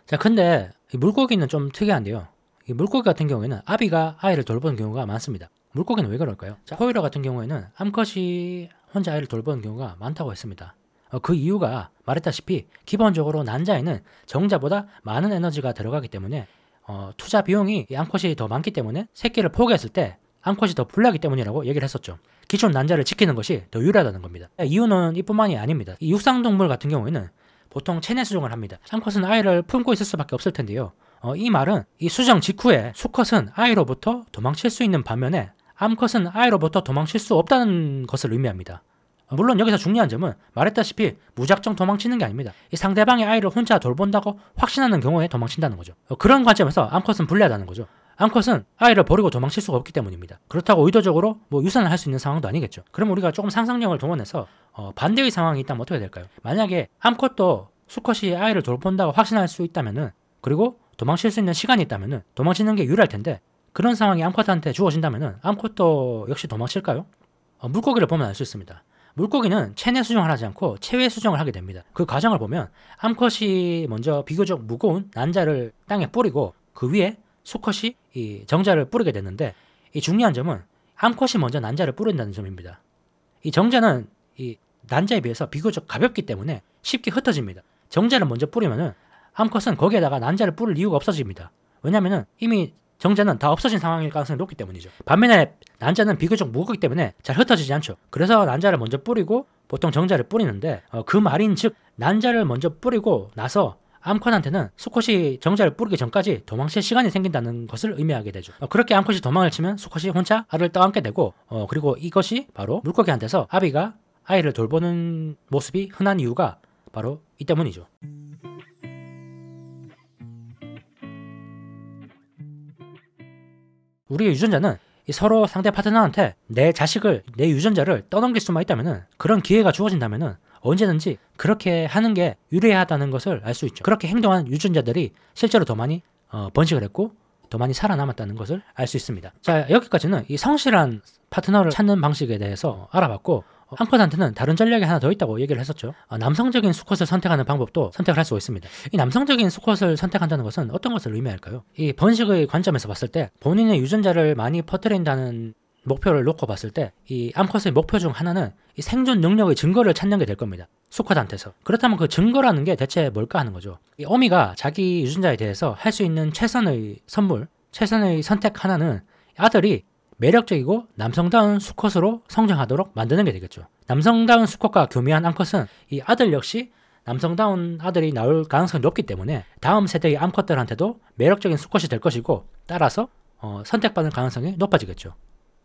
자, 근데 이 물고기는 좀 특이한데요. 이 물고기 같은 경우에는 아비가 아이를 돌보는 경우가 많습니다. 물고기는 왜 그럴까요? 자, 포유류 같은 경우에는 암컷이 혼자 아이를 돌보는 경우가 많다고 했습니다. 그 이유가 말했다시피 기본적으로 난자에는 정자보다 많은 에너지가 들어가기 때문에 투자 비용이 이 암컷이 더 많기 때문에 새끼를 포기했을 때 암컷이 더 불리하기 때문이라고 얘기를 했었죠. 기존 난자를 지키는 것이 더 유리하다는 겁니다. 이유는 이뿐만이 아닙니다. 이 육상동물 같은 경우에는 보통 체내 수정을 합니다. 암컷은 아이를 품고 있을 수밖에 없을 텐데요. 이 말은 이 수정 직후에 수컷은 아이로부터 도망칠 수 있는 반면에 암컷은 아이로부터 도망칠 수 없다는 것을 의미합니다. 물론 여기서 중요한 점은 말했다시피 무작정 도망치는 게 아닙니다. 이 상대방의 아이를 혼자 돌본다고 확신하는 경우에 도망친다는 거죠. 그런 관점에서 암컷은 불리하다는 거죠. 암컷은 아이를 버리고 도망칠 수가 없기 때문입니다. 그렇다고 의도적으로 유산을 할 수 있는 상황도 아니겠죠. 그럼 우리가 조금 상상력을 동원해서 반대의 상황이 있다면 어떻게 될까요? 만약에 암컷도 수컷이 아이를 돌본다고 확신할 수 있다면은, 그리고 도망칠 수 있는 시간이 있다면은 도망치는 게 유리할 텐데, 그런 상황이 암컷한테 주어진다면은 암컷도 역시 도망칠까요? 물고기를 보면 알 수 있습니다. 물고기는 체내 수정을 하지 않고 체외 수정을 하게 됩니다. 그 과정을 보면 암컷이 먼저 비교적 무거운 난자를 땅에 뿌리고 그 위에 수컷이 이 정자를 뿌리게 됐는데, 이 중요한 점은 암컷이 먼저 난자를 뿌린다는 점입니다. 이 정자는 이 난자에 비해서 비교적 가볍기 때문에 쉽게 흩어집니다. 정자를 먼저 뿌리면은 암컷은 거기에다가 난자를 뿌릴 이유가 없어집니다. 왜냐면은 이미 정자는 다 없어진 상황일 가능성이 높기 때문이죠. 반면에 난자는 비교적 무겁기 때문에 잘 흩어지지 않죠. 그래서 난자를 먼저 뿌리고 보통 정자를 뿌리는데, 그 말인 즉 난자를 먼저 뿌리고 나서 암컷한테는 수컷이 정자를 뿌리기 전까지 도망칠 시간이 생긴다는 것을 의미하게 되죠. 그렇게 암컷이 도망을 치면 수컷이 혼자 알을 떠안게 되고, 그리고 이것이 바로 물고기한테서 아비가 아이를 돌보는 모습이 흔한 이유가 바로 이 때문이죠. 우리의 유전자는 서로 상대 파트너한테 내 자식을, 내 유전자를 떠넘길 수만 있다면은, 그런 기회가 주어진다면은 언제든지 그렇게 하는 게 유리하다는 것을 알 수 있죠. 그렇게 행동한 유전자들이 실제로 더 많이 번식을 했고 더 많이 살아남았다는 것을 알 수 있습니다. 자, 여기까지는 이 성실한 파트너를 찾는 방식에 대해서 알아봤고, 암컷한테는 다른 전략이 하나 더 있다고 얘기를 했었죠. 남성적인 수컷을 선택하는 방법도 선택을 할 수가 있습니다. 이 남성적인 수컷을 선택한다는 것은 어떤 것을 의미할까요? 이 번식의 관점에서 봤을 때 본인의 유전자를 많이 퍼뜨린다는 목표를 놓고 봤을 때 이 암컷의 목표 중 하나는 이 생존 능력의 증거를 찾는 게 될 겁니다. 수컷한테서. 그렇다면 그 증거라는 게 대체 뭘까 하는 거죠. 이 어미가 자기 유전자에 대해서 할 수 있는 최선의 선물, 최선의 선택 하나는 아들이 매력적이고 남성다운 수컷으로 성장하도록 만드는 게 되겠죠. 남성다운 수컷과 교미한 암컷은 이 아들 역시 남성다운 아들이 나올 가능성이 높기 때문에 다음 세대의 암컷들한테도 매력적인 수컷이 될 것이고, 따라서 선택받을 가능성이 높아지겠죠.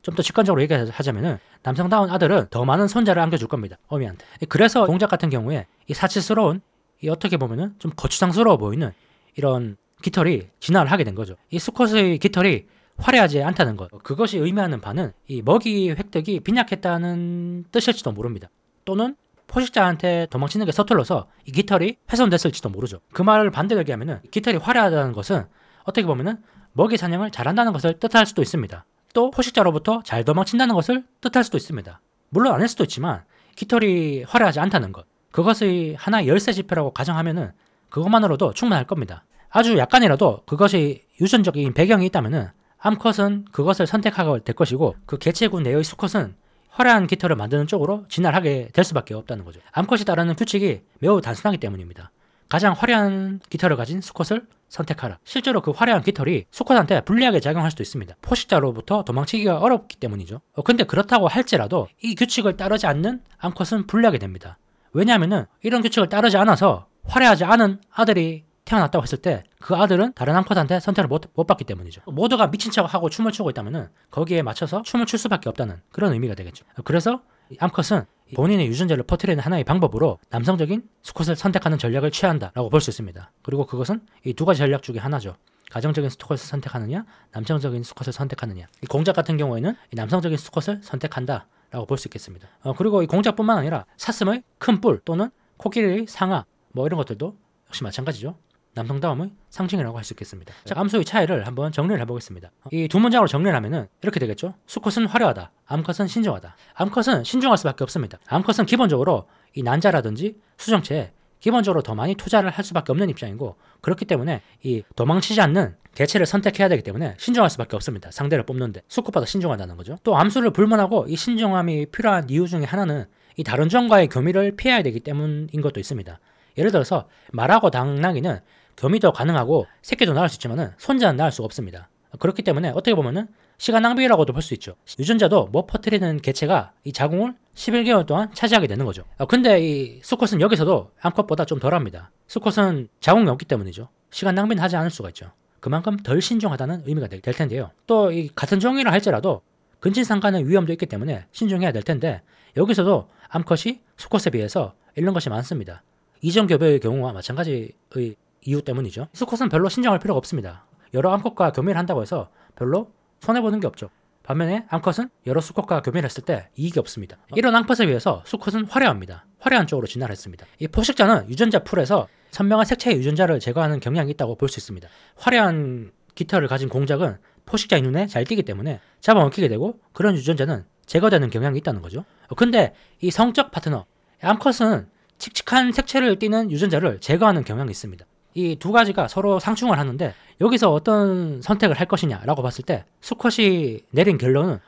좀 더 직관적으로 얘기하자면은 남성다운 아들은 더 많은 손자를 안겨줄 겁니다. 어미한테. 그래서 공작 같은 경우에 이 사치스러운, 이 어떻게 보면은 좀 거추장스러워 보이는 이런 깃털이 진화를 하게 된 거죠. 이 수컷의 깃털이 화려하지 않다는 것, 그것이 의미하는 바는 이 먹이 획득이 빈약했다는 뜻일지도 모릅니다. 또는 포식자한테 도망치는 게 서툴러서 이 깃털이 훼손됐을지도 모르죠. 그 말을 반대로 얘기하면은 깃털이 화려하다는 것은 어떻게 보면은 먹이 사냥을 잘한다는 것을 뜻할 수도 있습니다. 또 포식자로부터 잘 도망친다는 것을 뜻할 수도 있습니다. 물론 아닐 수도 있지만 깃털이 화려하지 않다는 것, 그것의 하나의 열쇠 지표라고 가정하면은 그것만으로도 충분할 겁니다. 아주 약간이라도 그것이 유전적인 배경이 있다면은 암컷은 그것을 선택하게 될 것이고, 그 개체군 내의 수컷은 화려한 깃털을 만드는 쪽으로 진화를 하게 될 수밖에 없다는 거죠. 암컷이 따르는 규칙이 매우 단순하기 때문입니다. 가장 화려한 깃털을 가진 수컷을 선택하라. 실제로 그 화려한 깃털이 수컷한테 불리하게 작용할 수도 있습니다. 포식자로부터 도망치기가 어렵기 때문이죠. 근데 그렇다고 할지라도 이 규칙을 따르지 않는 암컷은 불리하게 됩니다. 왜냐하면은 이런 규칙을 따르지 않아서 화려하지 않은 아들이 태어났다고 했을 때 그 아들은 다른 암컷한테 선택을 못 받기 때문이죠. 모두가 미친 척하고 춤을 추고 있다면은 거기에 맞춰서 춤을 출 수밖에 없다는 그런 의미가 되겠죠. 그래서 암컷은 본인의 유전자를 퍼뜨리는 하나의 방법으로 남성적인 수컷을 선택하는 전략을 취한다라고 볼 수 있습니다. 그리고 그것은 이 두 가지 전략 중에 하나죠. 가정적인 수컷을 선택하느냐, 남성적인 수컷을 선택하느냐. 이 공작 같은 경우에는 이 남성적인 수컷을 선택한다라고 볼 수 있겠습니다. 그리고 이 공작뿐만 아니라 사슴의 큰 뿔 또는 코끼리의 상아 이런 것들도 역시 마찬가지죠. 남성다움의 상징이라고 할 수 있겠습니다. 자, 암수의 차이를 한번 정리를 해보겠습니다. 이 두 문장으로 정리를 하면은 이렇게 되겠죠. 수컷은 화려하다, 암컷은 신중하다. 암컷은 신중할 수밖에 없습니다. 암컷은 기본적으로 이 난자라든지 수정체에 기본적으로 더 많이 투자를 할 수밖에 없는 입장이고, 그렇기 때문에 이 도망치지 않는 개체를 선택해야 되기 때문에 신중할 수밖에 없습니다. 상대를 뽑는데 수컷보다 신중하다는 거죠. 또 암수를 불문하고 이 신중함이 필요한 이유 중에 하나는 이 다른 종과의 교미를 피해야 되기 때문인 것도 있습니다. 예를 들어서 말하고 당나귀는 교미도 가능하고 새끼도 낳을 수 있지만 손자는 낳을 수가 없습니다. 그렇기 때문에 어떻게 보면은 시간 낭비라고도 볼 수 있죠. 유전자도 못 퍼뜨리는 개체가 이 자궁을 11개월 동안 차지하게 되는 거죠. 근데 이 수컷은 여기서도 암컷보다 좀 덜합니다. 수컷은 자궁이 없기 때문이죠. 시간 낭비는 하지 않을 수가 있죠. 그만큼 덜 신중하다는 의미가 될 텐데요. 또 이 같은 종이라 할지라도 근친상간의 위험도 있기 때문에 신중해야 될 텐데, 여기서도 암컷이 수컷에 비해서 잃는 것이 많습니다. 이전교배의 경우와 마찬가지의 이유 때문이죠. 수컷은 별로 신중할 필요가 없습니다. 여러 암컷과 교미를 한다고 해서 별로 손해보는 게 없죠. 반면에 암컷은 여러 수컷과 교미를 했을 때 이익이 없습니다. 이런 암컷에 비해서 수컷은 화려합니다. 화려한 쪽으로 진화했습니다. 이 포식자는 유전자 풀에서 선명한 색채의 유전자를 제거하는 경향이 있다고 볼 수 있습니다. 화려한 깃털을 가진 공작은 포식자의 눈에 잘 띄기 때문에 잡아먹히게 되고, 그런 유전자는 제거되는 경향이 있다는 거죠. 근데 이 성적 파트너, 암컷은 칙칙한 색채를 띠는 유전자를 제거하는 경향이 있습니다. 이 두 가지가 서로 상충을 하는데, 여기서 어떤 선택을 할 것이냐라고 봤을 때 수컷이 내린 결론은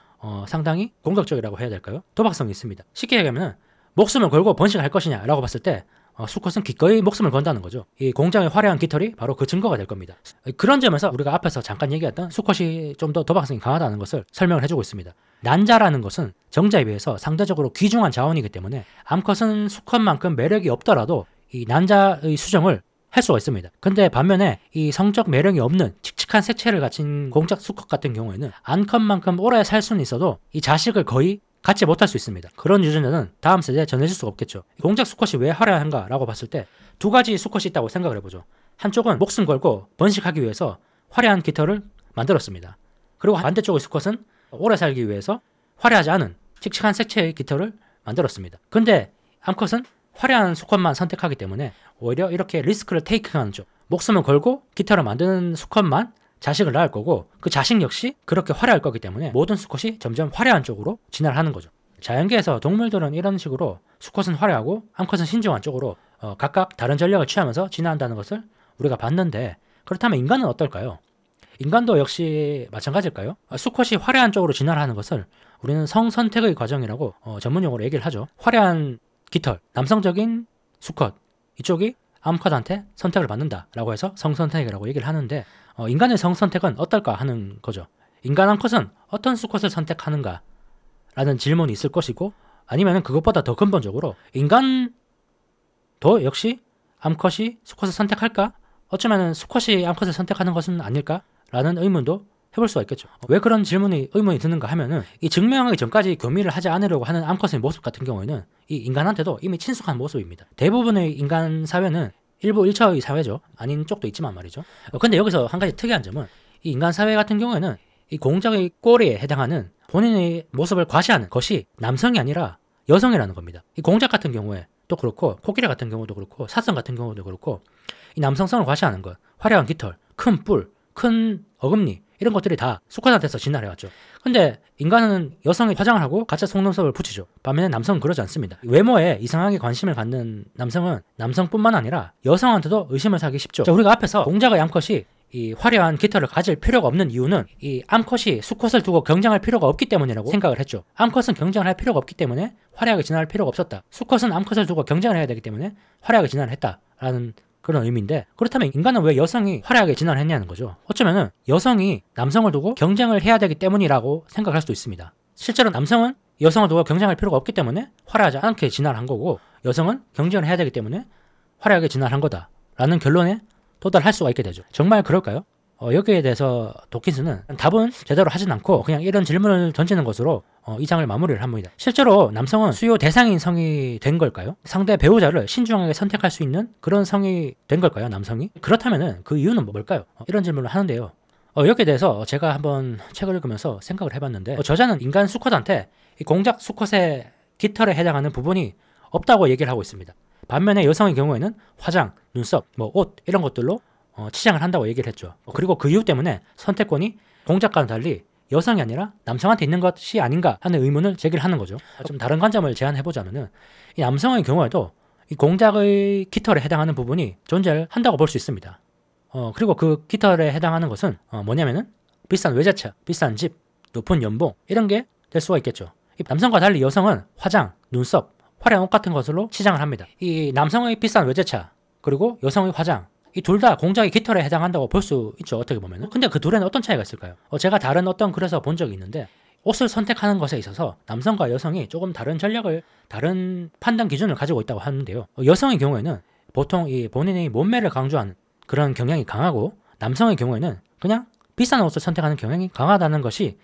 상당히 공격적이라고 해야 될까요? 도박성이 있습니다. 쉽게 얘기하면 목숨을 걸고 번식을 할 것이냐라고 봤을 때 수컷은 기꺼이 목숨을 건다는 거죠. 이 공장의 화려한 깃털이 바로 그 증거가 될 겁니다. 그런 점에서 우리가 앞에서 잠깐 얘기했던 수컷이 좀 더 도박성이 강하다는 것을 설명을 해주고 있습니다. 난자라는 것은 정자에 비해서 상대적으로 귀중한 자원이기 때문에 암컷은 수컷만큼 매력이 없더라도 이 난자의 수정을 할 수가 있습니다. 근데 반면에 이 성적 매력이 없는 칙칙한 색채를 가진 공작 수컷 같은 경우에는 암컷만큼 오래 살 수는 있어도 이 자식을 거의 갖지 못할 수 있습니다. 그런 유전자는 다음 세대에 전해질 수가 없겠죠. 공작 수컷이 왜 화려한가 라고 봤을 때 두 가지 수컷이 있다고 생각을 해보죠. 한쪽은 목숨 걸고 번식하기 위해서 화려한 깃털을 만들었습니다. 그리고 반대쪽의 수컷은 오래 살기 위해서 화려하지 않은 칙칙한 색채의 깃털을 만들었습니다. 근데 암컷은 화려한 수컷만 선택하기 때문에 오히려 이렇게 리스크를 테이크하는 쪽, 목숨을 걸고 깃털을 만드는 수컷만 자식을 낳을 거고, 그 자식 역시 그렇게 화려할 거기 때문에 모든 수컷이 점점 화려한 쪽으로 진화를 하는 거죠. 자연계에서 동물들은 이런 식으로 수컷은 화려하고 암컷은 신중한 쪽으로 각각 다른 전략을 취하면서 진화한다는 것을 우리가 봤는데, 그렇다면 인간은 어떨까요? 인간도 역시 마찬가지일까요? 수컷이 화려한 쪽으로 진화를 하는 것을 우리는 성선택의 과정이라고 전문용어로 얘기를 하죠. 화려한 깃털, 남성적인 수컷, 이쪽이 암컷한테 선택을 받는다라고 해서 성선택이라고 얘기를 하는데, 인간의 성선택은 어떨까 하는 거죠. 인간 암컷은 어떤 수컷을 선택하는가 라는 질문이 있을 것이고, 아니면 그것보다 더 근본적으로 인간도 역시 암컷이 수컷을 선택할까? 어쩌면 수컷이 암컷을 선택하는 것은 아닐까? 라는 의문도 해볼 수가 있겠죠. 왜 그런 의문이 드는가 하면은, 이 증명하기 전까지 교미를 하지 않으려고 하는 암컷의 모습 같은 경우에는 이 인간한테도 이미 친숙한 모습입니다. 대부분의 인간 사회는 일부 일처의 사회죠. 아닌 쪽도 있지만 말이죠. 근데 여기서 한 가지 특이한 점은, 이 인간 사회 같은 경우에는 이 공작의 꼬리에 해당하는 본인의 모습을 과시하는 것이 남성이 아니라 여성이라는 겁니다. 이 공작 같은 경우에 또 그렇고, 코끼리 같은 경우도 그렇고, 사슴 같은 경우도 그렇고, 이 남성성을 과시하는 것, 화려한 깃털, 큰 뿔, 큰 어금니, 이런 것들이 다 수컷한테서 진화를 해왔죠. 근데 인간은 여성이 화장을 하고 가짜 속눈썹을 붙이죠. 반면에 남성은 그러지 않습니다. 외모에 이상하게 관심을 갖는 남성은 남성뿐만 아니라 여성한테도 의심을 사기 쉽죠. 자, 우리가 앞에서 공작의 암컷이 이 화려한 깃털을 가질 필요가 없는 이유는 이 암컷이 수컷을 두고 경쟁할 필요가 없기 때문이라고 생각을 했죠. 암컷은 경쟁을 할 필요가 없기 때문에 화려하게 진화할 필요가 없었다. 수컷은 암컷을 두고 경쟁을 해야 되기 때문에 화려하게 진화를 했다라는 그런 의미인데, 그렇다면 인간은 왜 여성이 화려하게 진화를 했냐는 거죠. 어쩌면은 여성이 남성을 두고 경쟁을 해야 되기 때문이라고 생각할 수도 있습니다. 실제로 남성은 여성을 두고 경쟁할 필요가 없기 때문에 화려하지 않게 진화를 한 거고, 여성은 경쟁을 해야 되기 때문에 화려하게 진화를 한 거다라는 결론에 도달할 수가 있게 되죠. 정말 그럴까요? 여기에 대해서 도킨스는 답은 제대로 하진 않고 그냥 이런 질문을 던지는 것으로 이 장을 마무리를 합니다. 실제로 남성은 수요 대상인 성이 된 걸까요? 상대 배우자를 신중하게 선택할 수 있는 그런 성이 된 걸까요? 남성이? 그렇다면 그 이유는 뭘까요? 이런 질문을 하는데요. 여기에 대해서 제가 한번 책을 읽으면서 생각을 해봤는데, 저자는 인간 수컷한테 이 공작 수컷의 깃털에 해당하는 부분이 없다고 얘기를 하고 있습니다. 반면에 여성의 경우에는 화장, 눈썹, 옷 이런 것들로 치장을 한다고 얘기를 했죠. 그리고 그 이유 때문에 선택권이 공작과는 달리 여성이 아니라 남성한테 있는 것이 아닌가 하는 의문을 제기를 하는 거죠. 좀 다른 관점을 제안해보자면은, 이 남성의 경우에도 이 공작의 깃털에 해당하는 부분이 존재를 한다고 볼 수 있습니다. 그리고 그 깃털에 해당하는 것은 뭐냐면은 비싼 외제차, 비싼 집, 높은 연봉 이런 게 될 수가 있겠죠. 남성과 달리 여성은 화장, 눈썹, 화려한 옷 같은 것으로 치장을 합니다. 이 남성의 비싼 외제차 그리고 여성의 화장 이 둘 다 공작의 깃털에 해당한다고 볼 수 있죠. 어떻게 보면. 근데 그 둘에는 어떤 차이가 있을까요? 제가 다른 어떤 글에서 본 적이 있는데 옷을 선택하는 것에 있어서 남성과 여성이 조금 다른 전략을 다른 판단 기준을 가지고 있다고 하는데요. 여성의 경우에는 보통 이 본인의 몸매를 강조하는 그런 경향이 강하고 남성의 경우에는 그냥 비싼 옷을 선택하는 경향이 강하다는 것이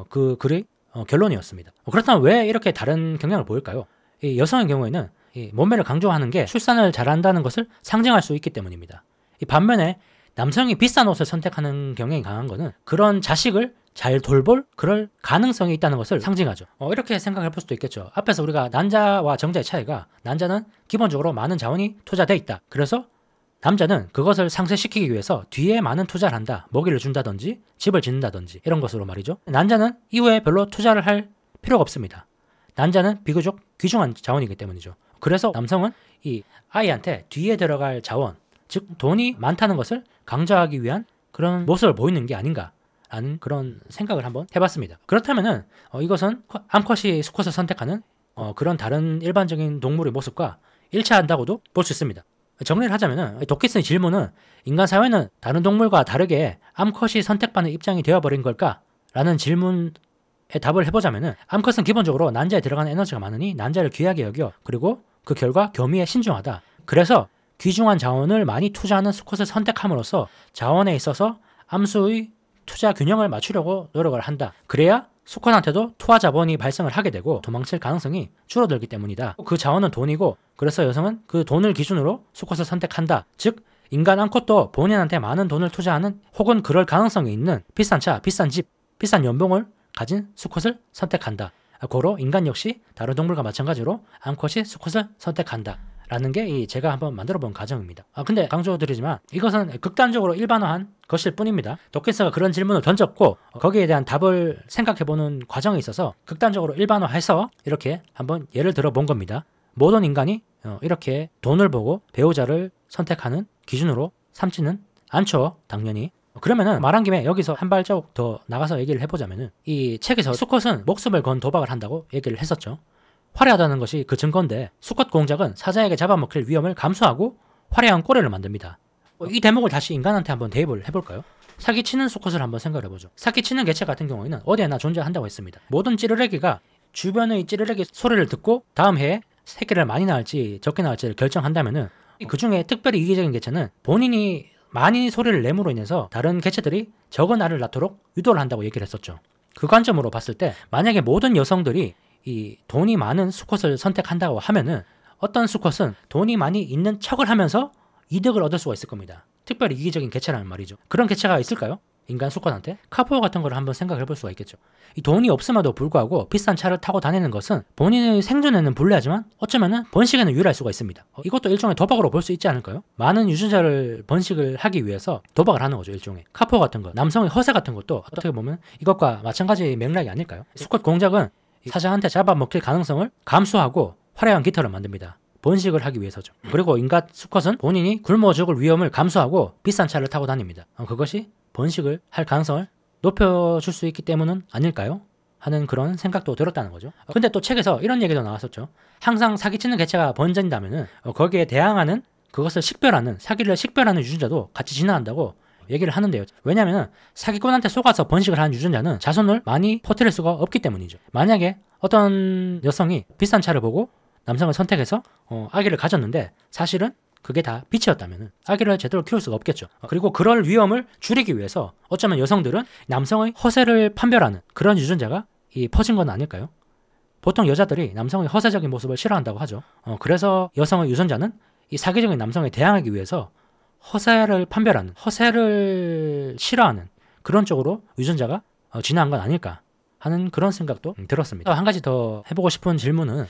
그 글의 결론이었습니다. 그렇다면 왜 이렇게 다른 경향을 보일까요? 이 여성의 경우에는 이 몸매를 강조하는 게 출산을 잘한다는 것을 상징할 수 있기 때문입니다. 이 반면에 남성이 비싼 옷을 선택하는 경향이 강한 거는 그런 자식을 잘 돌볼 그럴 가능성이 있다는 것을 상징하죠. 이렇게 생각해 볼 수도 있겠죠. 앞에서 우리가 난자와 정자의 차이가 난자는 기본적으로 많은 자원이 투자되어 있다. 그래서 남자는 그것을 상쇄시키기 위해서 뒤에 많은 투자를 한다. 먹이를 준다든지 집을 짓는다든지 이런 것으로 말이죠. 난자는 이후에 별로 투자를 할 필요가 없습니다. 난자는 비교적 귀중한 자원이기 때문이죠. 그래서 남성은 이 아이한테 뒤에 들어갈 자원, 즉 돈이 많다는 것을 강조하기 위한 그런 모습을 보이는 게 아닌가 라는 그런 생각을 한번 해봤습니다. 그렇다면은 이것은 암컷이 수컷을 선택하는 그런 다른 일반적인 동물의 모습과 일치한다고도 볼 수 있습니다. 정리를 하자면은 도키슨의 질문은 인간 사회는 다른 동물과 다르게 암컷이 선택받는 입장이 되어버린 걸까? 라는 질문에 답을 해보자면은 암컷은 기본적으로 난자에 들어가는 에너지가 많으니 난자를 귀하게 여겨 그리고 그 결과 교미에 신중하다. 그래서 귀중한 자원을 많이 투자하는 수컷을 선택함으로써 자원에 있어서 암수의 투자 균형을 맞추려고 노력을 한다. 그래야 수컷한테도 투하 자본이 발생을 하게 되고 도망칠 가능성이 줄어들기 때문이다. 그 자원은 돈이고 그래서 여성은 그 돈을 기준으로 수컷을 선택한다. 즉 인간 암컷도 본인한테 많은 돈을 투자하는 혹은 그럴 가능성이 있는 비싼 차, 비싼 집, 비싼 연봉을 가진 수컷을 선택한다. 고로 인간 역시 다른 동물과 마찬가지로 암컷이 수컷을 선택한다. 라는 게 제가 한번 만들어 본 가정입니다. 근데 강조드리지만 이것은 극단적으로 일반화한 것일 뿐입니다. 도킨스가 그런 질문을 던졌고 거기에 대한 답을 생각해보는 과정에 있어서 극단적으로 일반화해서 이렇게 한번 예를 들어 본 겁니다. 모든 인간이 이렇게 돈을 보고 배우자를 선택하는 기준으로 삼지는 않죠. 당연히. 그러면은 말한 김에 여기서 한 발자국 더 나가서 얘기를 해보자면은 이 책에서 수컷은 목숨을 건 도박을 한다고 얘기를 했었죠. 화려하다는 것이 그 증거인데 수컷 공작은 사자에게 잡아먹힐 위험을 감수하고 화려한 꼬리를 만듭니다. 이 대목을 다시 인간한테 한번 대입을 해볼까요? 사기치는 수컷을 한번 생각해보죠. 사기치는 개체 같은 경우에는 어디에나 존재한다고 했습니다. 모든 찌르레기가 주변의 찌르레기 소리를 듣고 다음 해에 새끼를 많이 낳을지 적게 낳을지를 결정한다면은 그 중에 특별히 이기적인 개체는 본인이 많이 소리를 내므로 인해서 다른 개체들이 적은 알을 낳도록 유도를 한다고 얘기를 했었죠. 그 관점으로 봤을 때 만약에 모든 여성들이 이 돈이 많은 수컷을 선택한다고 하면은 어떤 수컷은 돈이 많이 있는 척을 하면서 이득을 얻을 수가 있을 겁니다. 특별히 이기적인 개체라는 말이죠. 그런 개체가 있을까요? 인간 수컷한테? 카포 같은 걸 한번 생각해 볼 수가 있겠죠. 이 돈이 없음에도 불구하고 비싼 차를 타고 다니는 것은 본인의 생존에는 불리하지만 어쩌면은 번식에는 유리할 수가 있습니다. 이것도 일종의 도박으로 볼 수 있지 않을까요? 많은 유전자를 번식을 하기 위해서 도박을 하는 거죠. 일종의 카포 같은 거, 남성의 허세 같은 것도 어떻게 보면 이것과 마찬가지 맥락이 아닐까요? 수컷 공작은 사자한테 잡아먹힐 가능성을 감수하고 화려한 깃털을 만듭니다. 번식을 하기 위해서죠. 그리고 인간 수컷은 본인이 굶어 죽을 위험을 감수하고 비싼 차를 타고 다닙니다. 그것이 번식을 할 가능성을 높여줄 수 있기 때문은 아닐까요? 하는 그런 생각도 들었다는 거죠. 근데 또 책에서 이런 얘기도 나왔었죠. 항상 사기치는 개체가 번진다면은 거기에 대항하는 그것을 식별하는 사기를 식별하는 유전자도 같이 진화한다고 얘기를 하는데요. 왜냐하면 사기꾼한테 속아서 번식을 하는 유전자는 자손을 많이 퍼뜨릴 수가 없기 때문이죠. 만약에 어떤 여성이 비싼 차를 보고 남성을 선택해서 아기를 가졌는데 사실은 그게 다 빚이었다면 아기를 제대로 키울 수가 없겠죠. 그리고 그럴 위험을 줄이기 위해서 어쩌면 여성들은 남성의 허세를 판별하는 그런 유전자가 퍼진 건 아닐까요? 보통 여자들이 남성의 허세적인 모습을 싫어한다고 하죠. 그래서 여성의 유전자는 이 사기적인 남성에 대항하기 위해서 허세를 판별하는, 허세를 싫어하는 그런 쪽으로 유전자가 진화한 건 아닐까 하는 그런 생각도 들었습니다. 한 가지 더 해보고 싶은 질문은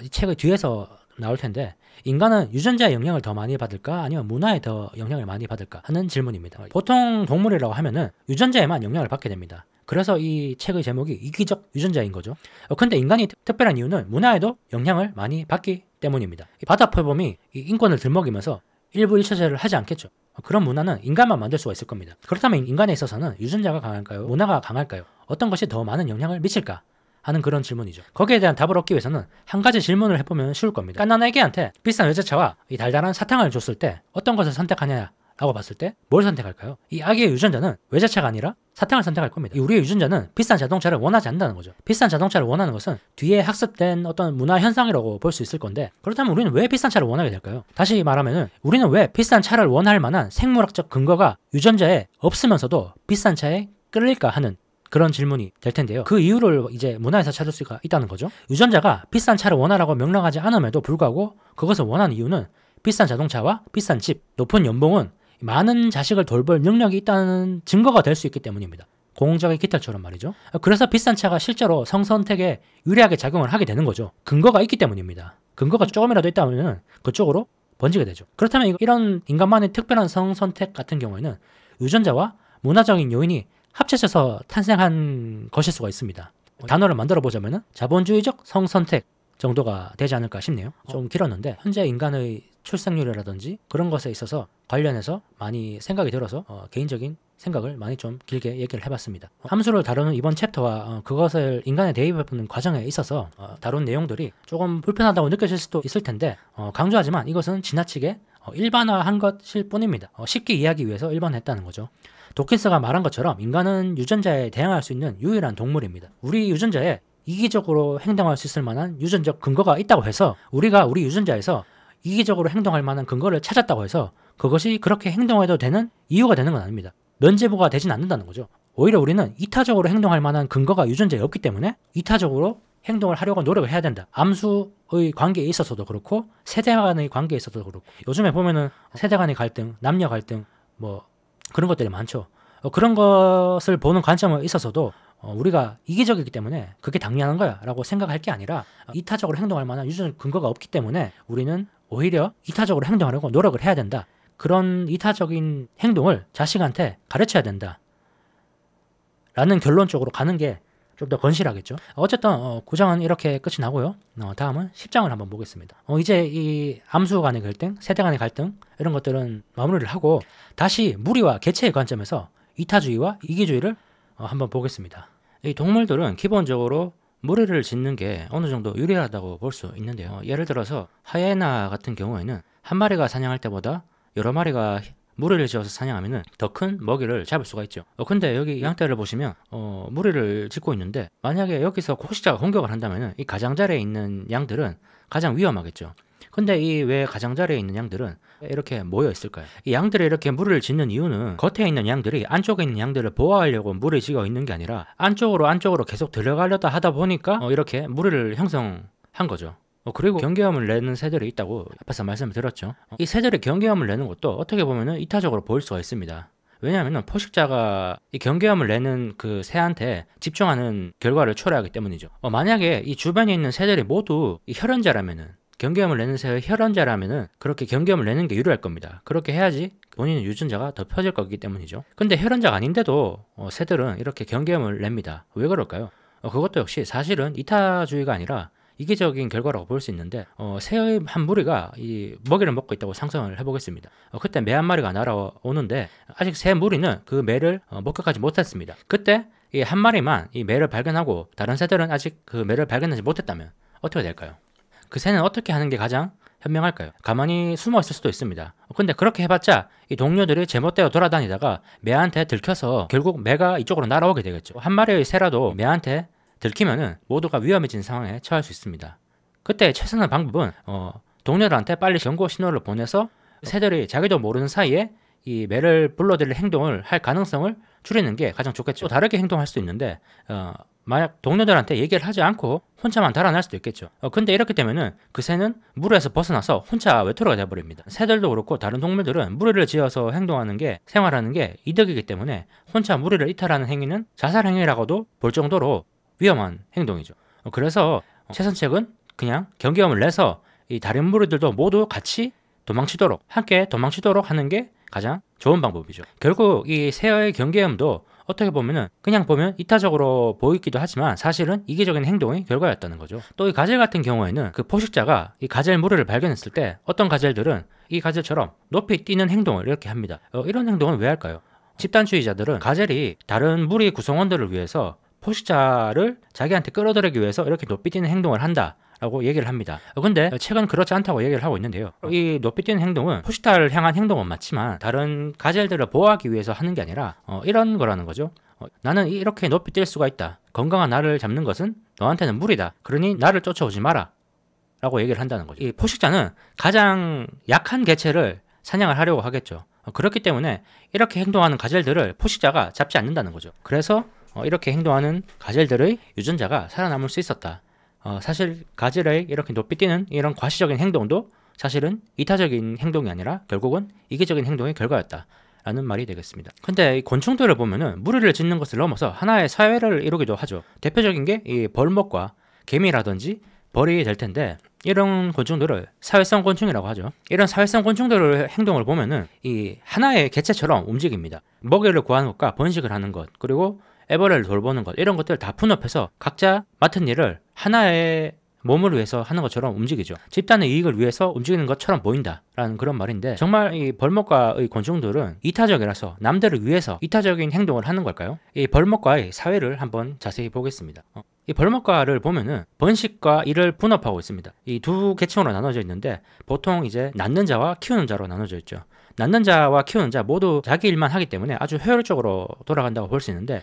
이 책의 뒤에서 나올 텐데, 인간은 유전자의 영향을 더 많이 받을까 아니면 문화에 더 영향을 많이 받을까 하는 질문입니다. 보통 동물이라고 하면은 유전자에만 영향을 받게 됩니다. 그래서 이 책의 제목이 이기적 유전자인 거죠. 근데 인간이 특별한 이유는 문화에도 영향을 많이 받기 때문입니다. 바다 표범이 이 인권을 들먹이면서 일부 일처제를 하지 않겠죠. 그런 문화는 인간만 만들 수가 있을 겁니다. 그렇다면 인간에 있어서는 유전자가 강할까요? 문화가 강할까요? 어떤 것이 더 많은 영향을 미칠까? 하는 그런 질문이죠. 거기에 대한 답을 얻기 위해서는 한 가지 질문을 해보면 쉬울 겁니다. 깐난 애기한테 비싼 외제차와 이 달달한 사탕을 줬을 때 어떤 것을 선택하냐 라고 봤을 때 뭘 선택할까요? 이 아기의 유전자는 외제차가 아니라 사탕을 선택할 겁니다. 우리의 유전자는 비싼 자동차를 원하지 않는다는 거죠. 비싼 자동차를 원하는 것은 뒤에 학습된 어떤 문화 현상이라고 볼 수 있을 건데, 그렇다면 우리는 왜 비싼 차를 원하게 될까요? 다시 말하면 우리는 왜 비싼 차를 원할 만한 생물학적 근거가 유전자에 없으면서도 비싼 차에 끌릴까 하는 그런 질문이 될 텐데요. 그 이유를 이제 문화에서 찾을 수가 있다는 거죠. 유전자가 비싼 차를 원하라고 명령하지 않음에도 불구하고 그것을 원하는 이유는 비싼 자동차와 비싼 집, 높은 연봉은 많은 자식을 돌볼 능력이 있다는 증거가 될 수 있기 때문입니다. 공적의 깃털처럼 말이죠. 그래서 비싼 차가 실제로 성선택에 유리하게 작용을 하게 되는 거죠. 근거가 있기 때문입니다. 근거가 조금이라도 있다면 그쪽으로 번지게 되죠. 그렇다면 이런 인간만의 특별한 성선택 같은 경우에는 유전자와 문화적인 요인이 합쳐져서 탄생한 것일 수가 있습니다. 단어를 만들어 보자면 자본주의적 성선택 정도가 되지 않을까 싶네요. 좀 길었는데 현재 인간의 출생률이라든지 그런 것에 있어서 관련해서 많이 생각이 들어서 개인적인 생각을 많이 좀 길게 얘기를 해봤습니다. 함수를 다루는 이번 챕터와 그것을 인간에 대입해보는 과정에 있어서 다룬 내용들이 조금 불편하다고 느껴질 수도 있을 텐데, 강조하지만 이것은 지나치게 일반화한 것일 뿐입니다. 쉽게 이해하기 위해서 일반화했다는 거죠. 도킨스가 말한 것처럼 인간은 유전자에 대항할 수 있는 유일한 동물입니다. 우리 유전자에 이기적으로 행동할 수 있을 만한 유전적 근거가 있다고 해서 우리가 우리 유전자에서 이기적으로 행동할 만한 근거를 찾았다고 해서 그것이 그렇게 행동해도 되는 이유가 되는 건 아닙니다. 면죄부가 되진 않는다는 거죠. 오히려 우리는 이타적으로 행동할 만한 근거가 유전자에 없기 때문에 이타적으로 행동을 하려고 노력을 해야 된다. 암수의 관계에 있어서도 그렇고 세대 간의 관계에 있어서도 그렇고, 요즘에 보면은 세대 간의 갈등, 남녀 갈등 뭐 그런 것들이 많죠. 그런 것을 보는 관점에 있어서도 우리가 이기적이기 때문에 그게 당연한 거야 라고 생각할 게 아니라 이타적으로 행동할 만한 유전적 근거가 없기 때문에 우리는 오히려 이타적으로 행동하려고 노력을 해야 된다. 그런 이타적인 행동을 자식한테 가르쳐야 된다 라는 결론 쪽으로 가는 게 좀 더 건실하겠죠. 어쨌든 9장은 이렇게 끝이 나고요. 다음은 10장을 한번 보겠습니다. 이제 이 암수 간의 갈등, 세대 간의 갈등 이런 것들은 마무리를 하고 다시 무리와 개체의 관점에서 이타주의와 이기주의를 한번 보겠습니다. 이 동물들은 기본적으로 무리를 짓는 게 어느 정도 유리하다고 볼 수 있는데요. 예를 들어서 하이에나 같은 경우에는 한 마리가 사냥할 때보다 여러 마리가 무리를 지어서 사냥하면 더 큰 먹이를 잡을 수가 있죠. 근데 여기 양떼를 보시면 무리를 짓고 있는데, 만약에 여기서 포식자가 공격을 한다면 이 가장자리에 있는 양들은 가장 위험하겠죠. 근데 이 왜 가장자리에 있는 양들은 이렇게 모여 있을까요? 이 양들이 이렇게 무리를 짓는 이유는 겉에 있는 양들이 안쪽에 있는 양들을 보호하려고 무리를 지어 있는 게 아니라 안쪽으로 계속 들어가려다 하다 보니까 이렇게 무리를 형성한 거죠. 그리고 경계음을 내는 새들이 있다고 앞에서 말씀을 드렸죠. 이 새들이 경계음을 내는 것도 어떻게 보면 이타적으로 보일 수가 있습니다. 왜냐하면 포식자가 이 경계음을 내는 그 새한테 집중하는 결과를 초래하기 때문이죠. 만약에 이 주변에 있는 새들이 모두 이 혈연자라면은, 경계음을 내는 새의 혈연자라면은 그렇게 경계음을 내는 게 유리할 겁니다. 그렇게 해야지 본인의 유전자가 더 펴질 거기 때문이죠. 근데 혈연자가 아닌데도 새들은 이렇게 경계음을 냅니다. 왜 그럴까요? 그것도 역시 사실은 이타주의가 아니라 이기적인 결과라고 볼 수 있는데, 새의 한 무리가 이 먹이를 먹고 있다고 상상을 해보겠습니다. 그때 매 한 마리가 날아오는데 아직 새 무리는 그 매를 목격하지 못했습니다. 그때 이 한 마리만 이 매를 발견하고 다른 새들은 아직 그 매를 발견하지 못했다면 어떻게 될까요? 그 새는 어떻게 하는 게 가장 현명할까요? 가만히 숨어 있을 수도 있습니다. 근데 그렇게 해봤자 이 동료들이 제멋대로 돌아다니다가 매한테 들켜서 결국 매가 이쪽으로 날아오게 되겠죠. 한 마리의 새라도 매한테 들키면은 모두가 위험해진 상황에 처할 수 있습니다. 그때 최선의 방법은 동료들한테 빨리 경고 신호를 보내서 새들이 자기도 모르는 사이에 이 매를 불러들일 행동을 할 가능성을 줄이는 게 가장 좋겠죠. 또 다르게 행동할 수도 있는데 만약 동료들한테 얘기를 하지 않고 혼자만 달아날 수도 있겠죠. 근데 이렇게 되면은 그 새는 무리에서 벗어나서 혼자 외톨이가 되어버립니다. 새들도 그렇고 다른 동물들은 무리를 지어서 행동하는 게, 생활하는 게 이득이기 때문에 혼자 무리를 이탈하는 행위는 자살 행위라고도 볼 정도로 위험한 행동이죠. 그래서 최선책은 그냥 경계음을 내서 이 다른 무리들도 모두 같이 도망치도록, 함께 도망치도록 하는 게 가장 좋은 방법이죠. 결국 이 새의 경계음도 어떻게 보면은 그냥 보면 이타적으로 보이기도 하지만 사실은 이기적인 행동의 결과였다는 거죠. 또 이 가젤 같은 경우에는 그 포식자가 이 가젤 무리를 발견했을 때 어떤 가젤들은 이 가젤처럼 높이 뛰는 행동을 이렇게 합니다. 이런 행동을 왜 할까요? 집단주의자들은 가젤이 다른 무리 구성원들을 위해서 포식자를 자기한테 끌어들이기 위해서 이렇게 높이 뛰는 행동을 한다 라고 얘기를 합니다. 근데 최근 그렇지 않다고 얘기를 하고 있는데요. 이 높이 뛰는 행동은 포식자를 향한 행동은 맞지만 다른 가젤들을 보호하기 위해서 하는 게 아니라 이런 거라는 거죠. 나는 이렇게 높이 뛸 수가 있다. 건강한 나를 잡는 것은 너한테는 무리다. 그러니 나를 쫓아오지 마라 라고 얘기를 한다는 거죠. 이 포식자는 가장 약한 개체를 사냥을 하려고 하겠죠. 그렇기 때문에 이렇게 행동하는 가젤들을 포식자가 잡지 않는다는 거죠. 그래서 이렇게 행동하는 가젤들의 유전자가 살아남을 수 있었다. 사실 가젤의 이렇게 높이 뛰는 이런 과시적인 행동도 사실은 이타적인 행동이 아니라 결국은 이기적인 행동의 결과였다 라는 말이 되겠습니다. 근데 이 곤충들을 보면은 무리를 짓는 것을 넘어서 하나의 사회를 이루기도 하죠. 대표적인 게 이 벌목과 개미라든지 벌이 될 텐데 이런 곤충들을 사회성 곤충이라고 하죠. 이런 사회성 곤충들의 행동을 보면은 이 하나의 개체처럼 움직입니다. 먹이를 구하는 것과 번식을 하는 것, 그리고 애벌레를 돌보는 것, 이런 것들을 다 분업해서 각자 맡은 일을 하나의 몸을 위해서 하는 것처럼 움직이죠. 집단의 이익을 위해서 움직이는 것처럼 보인다라는 그런 말인데, 정말 이 벌목과의 곤충들은 이타적이라서 남들을 위해서 이타적인 행동을 하는 걸까요? 이 벌목과의 사회를 한번 자세히 보겠습니다. 이 벌목과를 보면은 번식과 일을 분업하고 있습니다. 이 두 계층으로 나눠져 있는데 보통 이제 낳는 자와 키우는 자로 나눠져 있죠. 낳는 자와 키우는 자 모두 자기 일만 하기 때문에 아주 효율적으로 돌아간다고 볼 수 있는데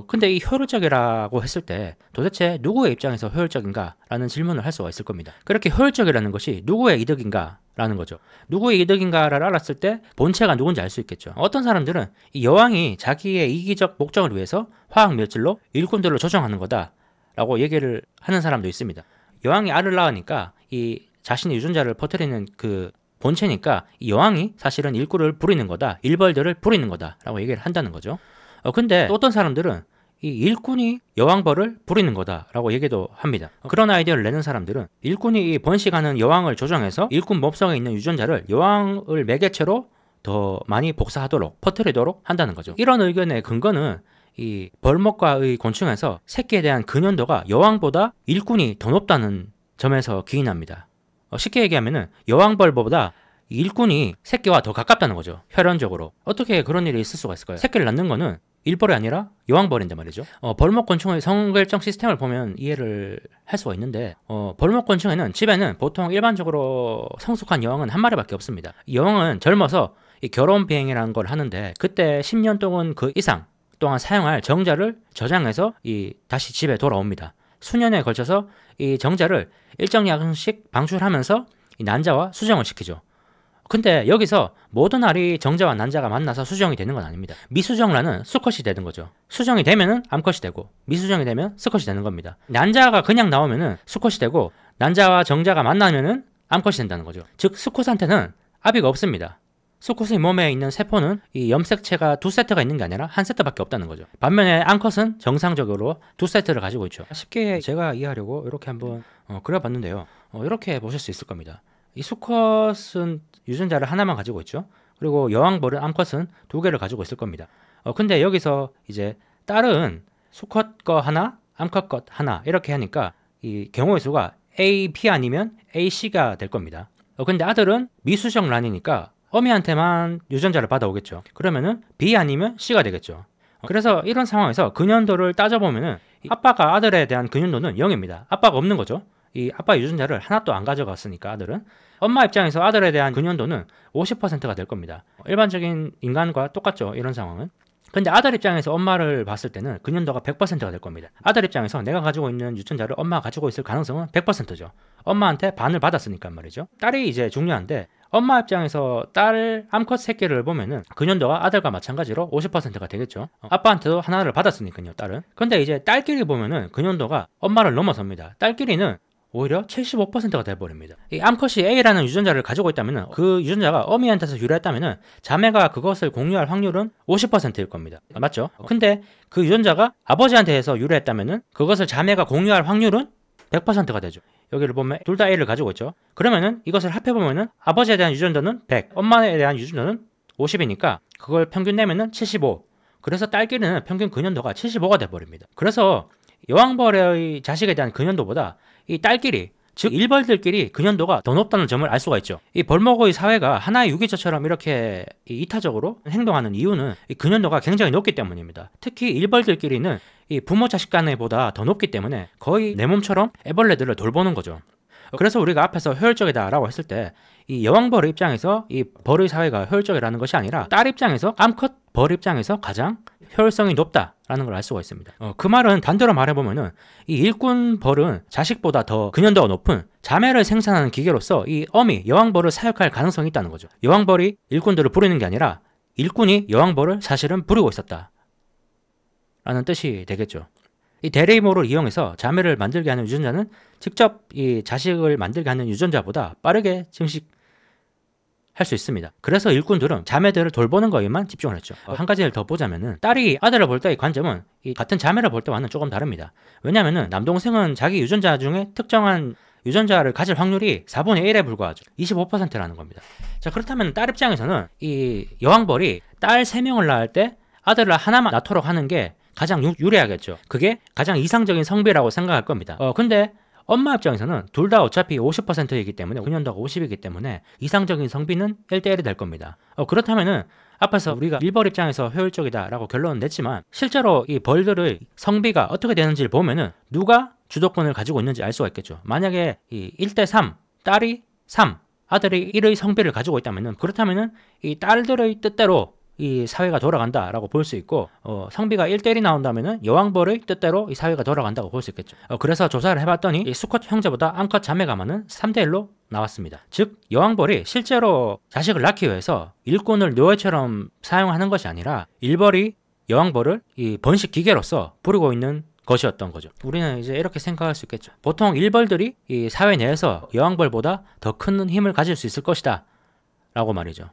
근데 이 효율적이라고 했을 때 도대체 누구의 입장에서 효율적인가라는 질문을 할 수가 있을 겁니다. 그렇게 효율적이라는 것이 누구의 이득인가? 라는 거죠. 누구의 이득인가를 알았을 때 본체가 누군지 알 수 있겠죠. 어떤 사람들은 이 여왕이 자기의 이기적 목적을 위해서 화학 물질로 일꾼들을 조정하는 거다 라고 얘기를 하는 사람도 있습니다. 여왕이 알을 낳으니까 이 자신의 유전자를 퍼뜨리는 그 본체니까 이 여왕이 사실은 일꾼을 부리는 거다, 일벌들을 부리는 거다 라고 얘기를 한다는 거죠. 근데 또 어떤 사람들은 이 일꾼이 여왕벌을 부리는 거다 라고 얘기도 합니다. 그런 아이디어를 내는 사람들은 일꾼이 이 번식하는 여왕을 조정해서 일꾼 몸속에 있는 유전자를 여왕을 매개체로 더 많이 복사하도록 퍼뜨리도록 한다는 거죠. 이런 의견의 근거는 이 벌목과의 곤충에서 새끼에 대한 근연도가 여왕보다 일꾼이 더 높다는 점에서 기인합니다. 쉽게 얘기하면은 여왕벌보다 일꾼이 새끼와 더 가깝다는 거죠. 혈연적으로. 어떻게 그런 일이 있을 수가 있을까요? 새끼를 낳는 거는 일벌이 아니라 여왕벌인데 말이죠. 벌목곤충의 성결정 시스템을 보면 이해를 할 수가 있는데 벌목곤충에는 집에는 보통 일반적으로 성숙한 여왕은 한 마리밖에 없습니다. 여왕은 젊어서 이 결혼 비행이라는 걸 하는데 그때 10년 동안 그 이상 동안 사용할 정자를 저장해서 다시 집에 돌아옵니다. 수년에 걸쳐서 이 정자를 일정 양씩 방출하면서 이 난자와 수정을 시키죠. 근데 여기서 모든 알이 정자와 난자가 만나서 수정이 되는 건 아닙니다. 미수정란은 수컷이 되는 거죠. 수정이 되면은 암컷이 되고 미수정이 되면 수컷이 되는 겁니다. 난자가 그냥 나오면은 수컷이 되고 난자와 정자가 만나면은 암컷이 된다는 거죠. 즉 수컷한테는 아비가 없습니다. 수컷의 몸에 있는 세포는 이 염색체가 2세트가 있는 게 아니라 1세트밖에 없다는 거죠. 반면에 암컷은 정상적으로 2세트를 가지고 있죠. 쉽게 제가 이해하려고 이렇게 한번 그려봤는데요. 이렇게 보실 수 있을 겁니다. 이 수컷은 유전자를 하나만 가지고 있죠. 그리고 여왕벌은 암컷은 2개를 가지고 있을 겁니다. 근데 여기서 이제 딸은 수컷 거 하나, 암컷 것 하나 이렇게 하니까 이 경우의 수가 A, B 아니면 A, C가 될 겁니다. 근데 아들은 미수정란이니까 어미한테만 유전자를 받아오겠죠. 그러면은 B 아니면 C가 되겠죠. 그래서 이런 상황에서 근연도를 따져보면은 아빠가 아들에 대한 근연도는 0입니다. 아빠가 없는 거죠. 이 아빠 유전자를 하나도 안 가져갔으니까 아들은. 엄마 입장에서 아들에 대한 근연도는 50%가 될 겁니다. 일반적인 인간과 똑같죠. 이런 상황은. 근데 아들 입장에서 엄마를 봤을 때는 근연도가 100%가 될 겁니다. 아들 입장에서 내가 가지고 있는 유전자를 엄마가 가지고 있을 가능성은 100%죠. 엄마한테 반을 받았으니까 말이죠. 딸이 이제 중요한데 엄마 입장에서 딸 암컷 새끼를 보면은 근연도가 아들과 마찬가지로 50%가 되겠죠. 아빠한테도 하나를 받았으니까요, 딸은. 근데 이제 딸끼리 보면은 근연도가 엄마를 넘어섭니다. 딸끼리는 오히려 75%가 돼버립니다. 이 암컷이 A라는 유전자를 가지고 있다면 그 유전자가 어미한테서 유래했다면 자매가 그것을 공유할 확률은 50%일 겁니다. 맞죠? 근데 그 유전자가 아버지한테서 유래했다면 그것을 자매가 공유할 확률은 100%가 되죠. 여기를 보면 둘 다 A를 가지고 있죠. 그러면은 이것을 합해보면은 아버지에 대한 유전자는 100, 엄마에 대한 유전자는 50이니까 그걸 평균 내면은 75. 그래서 딸끼리는 평균 근현도가 75가 돼버립니다. 그래서 여왕벌의 자식에 대한 근현도보다 이 딸끼리, 즉 일벌들끼리 근현도가 더 높다는 점을 알 수가 있죠. 이 벌목의 사회가 하나의 유기체처럼 이렇게 이타적으로 행동하는 이유는 이 근현도가 굉장히 높기 때문입니다. 특히 일벌들끼리는 이 부모 자식 간에보다 더 높기 때문에 거의 내 몸처럼 애벌레들을 돌보는 거죠. 그래서 우리가 앞에서 효율적이다 라고 했을 때 이 여왕벌의 입장에서 이 벌의 사회가 효율적이라는 것이 아니라 딸 입장에서 암컷 벌 입장에서 가장 효율성이 높다라는 걸 알 수가 있습니다. 그 말은 반대로 말해보면은 이 일꾼 벌은 자식보다 더 근현도가 높은 자매를 생산하는 기계로서 이 어미 여왕벌을 사육할 가능성이 있다는 거죠. 여왕벌이 일꾼들을 부리는 게 아니라 일꾼이 여왕벌을 사실은 부리고 있었다 라는 뜻이 되겠죠. 이 대레이모를 이용해서 자매를 만들게 하는 유전자는 직접 이 자식을 만들게 하는 유전자보다 빠르게 증식할 수 있습니다. 그래서 일꾼들은 자매들을 돌보는 거에만 집중을 했죠. 한 가지를 더 보자면은 딸이 아들을 볼 때의 관점은 이 같은 자매를 볼 때와는 조금 다릅니다. 왜냐면은 남동생은 자기 유전자 중에 특정한 유전자를 가질 확률이 4분의 1에 불과하죠. 25%라는 겁니다. 자, 그렇다면 딸 입장에서는 이 여왕벌이 딸 3명을 낳을 때 아들을 하나만 낳도록 하는 게 가장 유리하겠죠. 그게 가장 이상적인 성비라고 생각할 겁니다. 근데 엄마 입장에서는 둘 다 어차피 50%이기 때문에 근현도가 50이기 때문에 이상적인 성비는 1대1이 될 겁니다. 그렇다면은 앞에서 우리가 일벌 입장에서 효율적이다 라고 결론은 냈지만 실제로 이 벌들의 성비가 어떻게 되는지를 보면은 누가 주도권을 가지고 있는지 알 수가 있겠죠. 만약에 이 1대3 딸이 3 아들이 1의 성비를 가지고 있다면은 그렇다면은 이 딸들의 뜻대로 이 사회가 돌아간다라고 볼 수 있고 성비가 1대1이 나온다면은 여왕벌의 뜻대로 이 사회가 돌아간다고 볼 수 있겠죠. 그래서 조사를 해봤더니 이 수컷 형제보다 암컷 자매가 많은 3대1로 나왔습니다. 즉 여왕벌이 실제로 자식을 낳기 위해서 일꾼을 노예처럼 사용하는 것이 아니라 일벌이 여왕벌을 이 번식 기계로서 부리고 있는 것이었던 거죠. 우리는 이제 이렇게 생각할 수 있겠죠. 보통 일벌들이 이 사회 내에서 여왕벌보다 더 큰 힘을 가질 수 있을 것이다 라고 말이죠.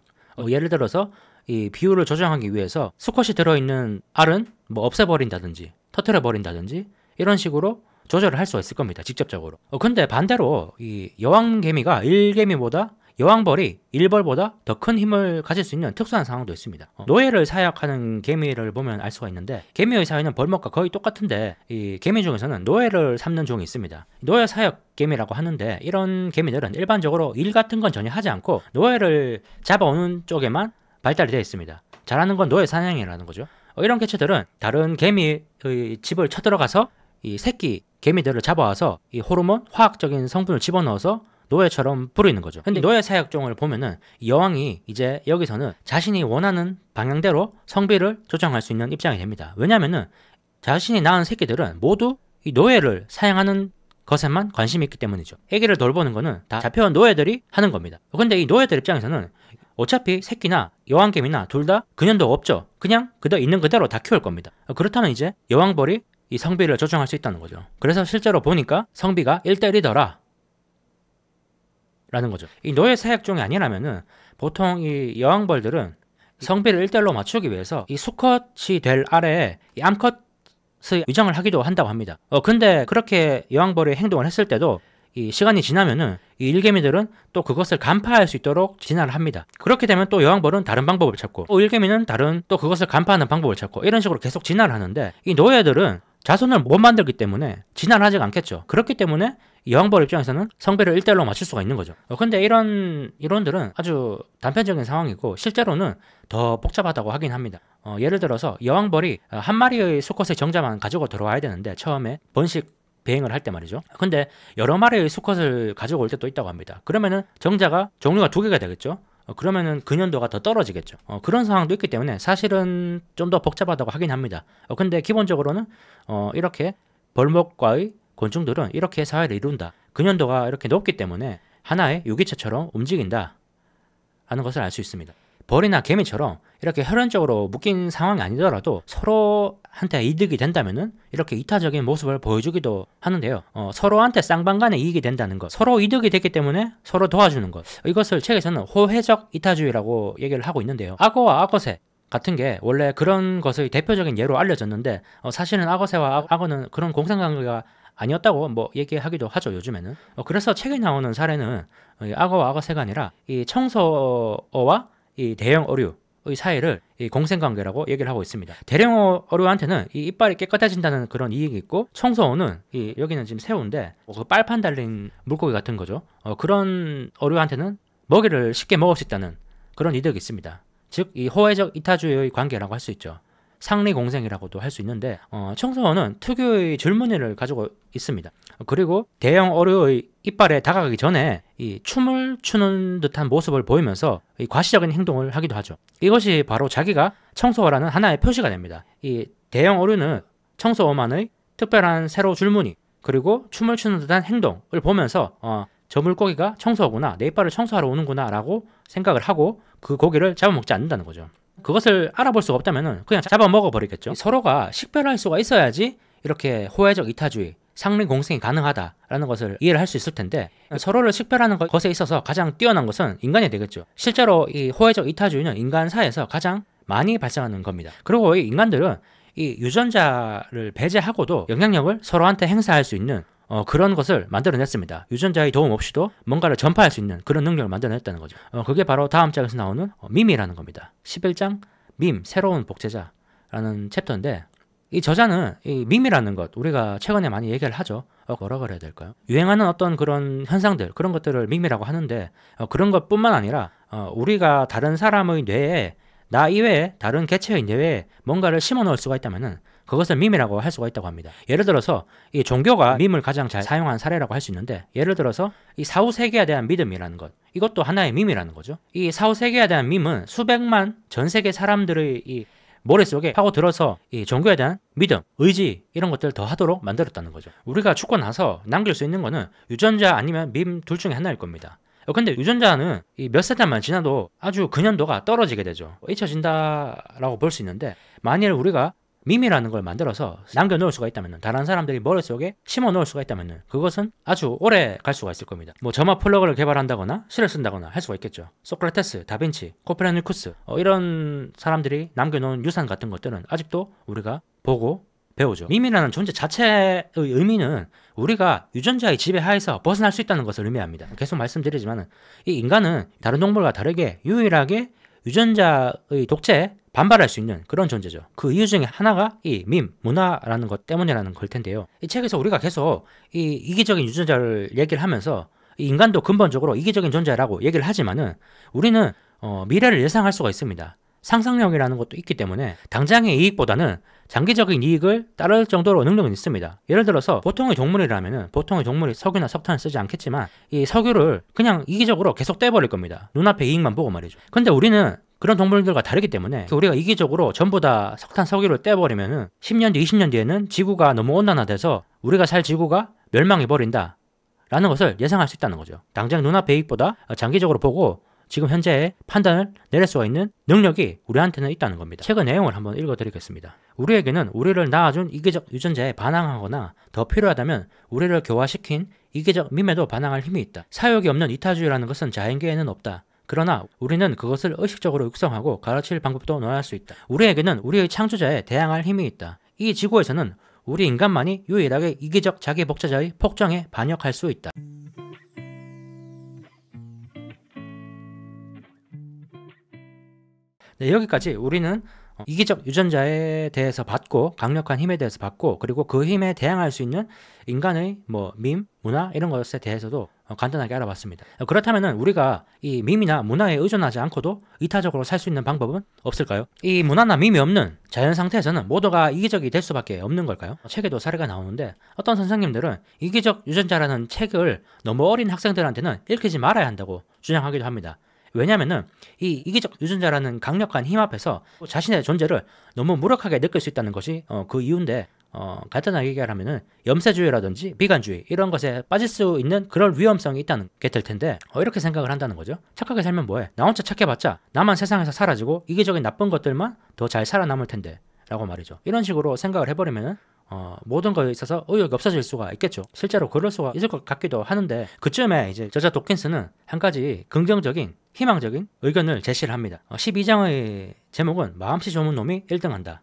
예를 들어서 이 비율을 조정하기 위해서 수컷이 들어있는 알은 뭐 없애버린다든지 터뜨려버린다든지 이런 식으로 조절을 할 수가 있을 겁니다. 직접적으로. 근데 반대로 이 여왕개미가 일개미보다 여왕벌이 일벌보다 더 큰 힘을 가질 수 있는 특수한 상황도 있습니다. 노예를 사육하는 개미를 보면 알 수가 있는데 개미의 사회는 벌목과 거의 똑같은데 이 개미 중에서는 노예를 삼는 종이 있습니다. 노예 사육 개미라고 하는데 이런 개미들은 일반적으로 일 같은 건 전혀 하지 않고 노예를 잡아오는 쪽에만 발달이 되어 있습니다. 잘하는 건 노예 사냥이라는 거죠. 이런 개체들은 다른 개미의 집을 쳐들어가서 이 새끼 개미들을 잡아와서 이 호르몬, 화학적인 성분을 집어넣어서 노예처럼 부리는 거죠. 근데 노예 사육종을 보면은 여왕이 이제 여기서는 자신이 원하는 방향대로 성비를 조정할 수 있는 입장이 됩니다. 왜냐면은 자신이 낳은 새끼들은 모두 이 노예를 사용하는 것에만 관심이 있기 때문이죠. 애기를 돌보는 거는 다 잡혀온 노예들이 하는 겁니다. 근데 이 노예들 입장에서는 어차피 새끼나 여왕개미나 둘 다 근현도가 없죠. 그냥 있는 그대로 다 키울 겁니다. 그렇다면 이제 여왕벌이 이 성비를 조정할 수 있다는 거죠. 그래서 실제로 보니까 성비가 1대1이더라 라는 거죠. 이 노예 사육종이 아니라면은 보통 이 여왕벌들은 성비를 1대1로 맞추기 위해서 이 수컷이 될 아래에 이 암컷의 위장을 하기도 한다고 합니다. 근데 그렇게 여왕벌이 행동을 했을 때도 이 시간이 지나면은 이 일개미들은 또 그것을 간파할 수 있도록 진화를 합니다. 그렇게 되면 또 여왕벌은 다른 방법을 찾고 또 일개미는 다른 또 그것을 간파하는 방법을 찾고 이런 식으로 계속 진화를 하는데 이 노예들은 자손을 못 만들기 때문에 진화를 하지 않겠죠. 그렇기 때문에 여왕벌 입장에서는 성비를 1대1로 맞출 수가 있는 거죠. 근데 이런 이론들은 아주 단편적인 상황이고 실제로는 더 복잡하다고 하긴 합니다. 예를 들어서 여왕벌이 한 마리의 수컷의 정자만 가지고 들어와야 되는데 처음에 번식 비행을 할 때 말이죠. 근데 여러 마리의 수컷을 가지고 올 때도 있다고 합니다. 그러면은 정자가 종류가 2개가 되겠죠. 그러면은 근현도가 더 떨어지겠죠. 그런 상황도 있기 때문에 사실은 좀 더 복잡하다고 하긴 합니다. 근데 기본적으로는 이렇게 벌목과의 곤충들은 이렇게 사회를 이룬다. 근현도가 이렇게 높기 때문에 하나의 유기체처럼 움직인다 하는 것을 알 수 있습니다. 벌이나 개미처럼 이렇게 혈연적으로 묶인 상황이 아니더라도 서로한테 이득이 된다면은 이렇게 이타적인 모습을 보여주기도 하는데요. 서로한테 쌍방간에 이익이 된다는 것, 서로 이득이 됐기 때문에 서로 도와주는 것, 이것을 책에서는 호혜적 이타주의라고 얘기를 하고 있는데요. 악어와 악어새, 같은 게 원래 그런 것의 대표적인 예로 알려졌는데 사실은 악어새와 악어는 그런 공생관계가 아니었다고 뭐 얘기하기도 하죠, 요즘에는. 그래서 책에 나오는 사례는 이 악어와 악어새가 아니라 이 청소어와 이 대형 어류의 사이를 이 공생관계라고 얘기를 하고 있습니다. 대형 어류한테는 이 이빨이 깨끗해진다는 그런 이익이 있고, 청소어는 여기는 지금 새우인데 그 빨판 달린 물고기 같은 거죠. 그런 어류한테는 먹이를 쉽게 먹을 수 있다는 그런 이득이 있습니다. 즉 이 호혜적 이타주의 관계라고 할 수 있죠. 상리공생이라고도 할 수 있는데 청소어는 특유의 줄무늬를 가지고 있습니다. 그리고 대형 어류의 이빨에 다가가기 전에 이 춤을 추는 듯한 모습을 보이면서 이 과시적인 행동을 하기도 하죠. 이것이 바로 자기가 청소어라는 하나의 표시가 됩니다. 이 대형 어류는 청소어만의 특별한 세로 줄무늬 그리고 춤을 추는 듯한 행동을 보면서 저 물고기가 청소어구나, 내 이빨을 청소하러 오는구나 라고 생각을 하고 그 고기를 잡아먹지 않는다는 거죠. 그것을 알아볼 수가 없다면 그냥 잡아먹어버리겠죠. 서로가 식별할 수가 있어야지 이렇게 호혜적 이타주의, 상리공생이 가능하다라는 것을 이해를 할 수 있을 텐데, 서로를 식별하는 것에 있어서 가장 뛰어난 것은 인간이 되겠죠. 실제로 이 호혜적 이타주의는 인간사에서 가장 많이 발생하는 겁니다. 그리고 이 인간들은 이 유전자를 배제하고도 영향력을 서로한테 행사할 수 있는 그런 것을 만들어냈습니다. 유전자의 도움 없이도 뭔가를 전파할 수 있는 그런 능력을 만들어냈다는 거죠. 그게 바로 다음 장에서 나오는 밈이라는 겁니다. 11장 밈, 새로운 복제자라는 챕터인데, 이 저자는 이 밈이라는 것, 우리가 최근에 많이 얘기를 하죠. 뭐라 그래야 될까요? 유행하는 어떤 그런 현상들, 그런 것들을 밈이라고 하는데, 그런 것뿐만 아니라 우리가 다른 사람의 뇌에, 나 이외에 다른 개체의 뇌에 뭔가를 심어 넣을 수가 있다면은 그것을 밈이라고 할 수가 있다고 합니다. 예를 들어서 이 종교가 밈을 가장 잘 사용한 사례라고 할 수 있는데, 예를 들어서 이 사후세계에 대한 믿음이라는 것, 이것도 하나의 밈이라는 거죠. 이 사후세계에 대한 밈은 수백만 전 세계 사람들의 이 머릿속에 파고들어서 이 종교에 대한 믿음, 의지 이런 것들을 더 하도록 만들었다는 거죠. 우리가 죽고 나서 남길 수 있는 거는 유전자 아니면 밈 둘 중에 하나일 겁니다. 근데 유전자는 이 몇 세대만 지나도 아주 근현도가 떨어지게 되죠. 잊혀진다라고 볼 수 있는데, 만일 우리가 밈이라는 걸 만들어서 남겨놓을 수가 있다면, 다른 사람들이 머릿속에 심어 놓을 수가 있다면 그것은 아주 오래 갈 수가 있을 겁니다. 뭐 점화 플러그를 개발한다거나 실을 쓴다거나 할 수가 있겠죠. 소크라테스, 다빈치, 코페르니쿠스 이런 사람들이 남겨놓은 유산 같은 것들은 아직도 우리가 보고 배우죠. 밈이라는 존재 자체의 의미는 우리가 유전자의 지배하에서 벗어날 수 있다는 것을 의미합니다. 계속 말씀드리지만 이 인간은 다른 동물과 다르게 유일하게 유전자의 독재에 반발할 수 있는 그런 존재죠. 그 이유 중에 하나가 이 밈, 문화라는 것 때문이라는 걸 텐데요. 이 책에서 우리가 계속 이 이기적인 유전자를 얘기를 하면서 이 인간도 근본적으로 이기적인 존재라고 얘기를 하지만은 우리는 미래를 예상할 수가 있습니다. 상상력이라는 것도 있기 때문에 당장의 이익보다는 장기적인 이익을 따를 정도로 능력은 있습니다. 예를 들어서 보통의 동물이라면은 보통의 동물이 석유나 석탄을 쓰지 않겠지만 이 석유를 그냥 이기적으로 계속 떼버릴 겁니다. 눈앞에 이익만 보고 말이죠. 근데 우리는 그런 동물들과 다르기 때문에 우리가 이기적으로 전부 다 석탄 석유를 떼버리면은 10년 뒤 20년 뒤에는 지구가 너무 온난화돼서 우리가 살 지구가 멸망해버린다 라는 것을 예상할 수 있다는 거죠. 당장 눈앞의 이익보다 장기적으로 보고 지금 현재의 판단을 내릴 수가 있는 능력이 우리한테는 있다는 겁니다. 책의 내용을 한번 읽어드리겠습니다. 우리에게는 우리를 낳아준 이기적 유전자에 반항하거나 더 필요하다면 우리를 교화시킨 이기적 밈에도 반항할 힘이 있다. 사욕이 없는 이타주의라는 것은 자연계에는 없다. 그러나 우리는 그것을 의식적으로 육성하고 가르칠 방법도 논할 수 있다. 우리에게는 우리의 창조자에 대항할 힘이 있다. 이 지구에서는 우리 인간만이 유일하게 이기적 자기 복제자의 폭정에 반역할 수 있다. 네, 여기까지 우리는 이기적 유전자에 대해서 받고, 강력한 힘에 대해서 받고, 그리고 그 힘에 대항할 수 있는 인간의 밈, 문화 이런 것에 대해서도 간단하게 알아봤습니다. 그렇다면 우리가 이 밈이나 문화에 의존하지 않고도 이타적으로 살 수 있는 방법은 없을까요? 이 문화나 밈이 없는 자연 상태에서는 모두가 이기적이 될 수밖에 없는 걸까요? 책에도 사례가 나오는데 어떤 선생님들은 이기적 유전자라는 책을 너무 어린 학생들한테는 읽히지 말아야 한다고 주장하기도 합니다. 왜냐면은 이 이기적 유전자라는 강력한 힘 앞에서 자신의 존재를 너무 무력하게 느낄 수 있다는 것이 그 이유인데, 간단하게 얘기하면은 염세주의라든지 비관주의 이런 것에 빠질 수 있는 그런 위험성이 있다는 게 될 텐데, 이렇게 생각을 한다는 거죠. 착하게 살면 뭐해? 나 혼자 착해봤자 나만 세상에서 사라지고 이기적인 나쁜 것들만 더 잘 살아남을 텐데 라고 말이죠. 이런 식으로 생각을 해버리면은 모든 거에 있어서 의욕이 없어질 수가 있겠죠. 실제로 그럴 수가 있을 것 같기도 하는데 그쯤에 이제 저자 도킨스는 한 가지 긍정적인 희망적인 의견을 제시를 합니다. 12장의 제목은 마음씨 좋은 놈이 1등한다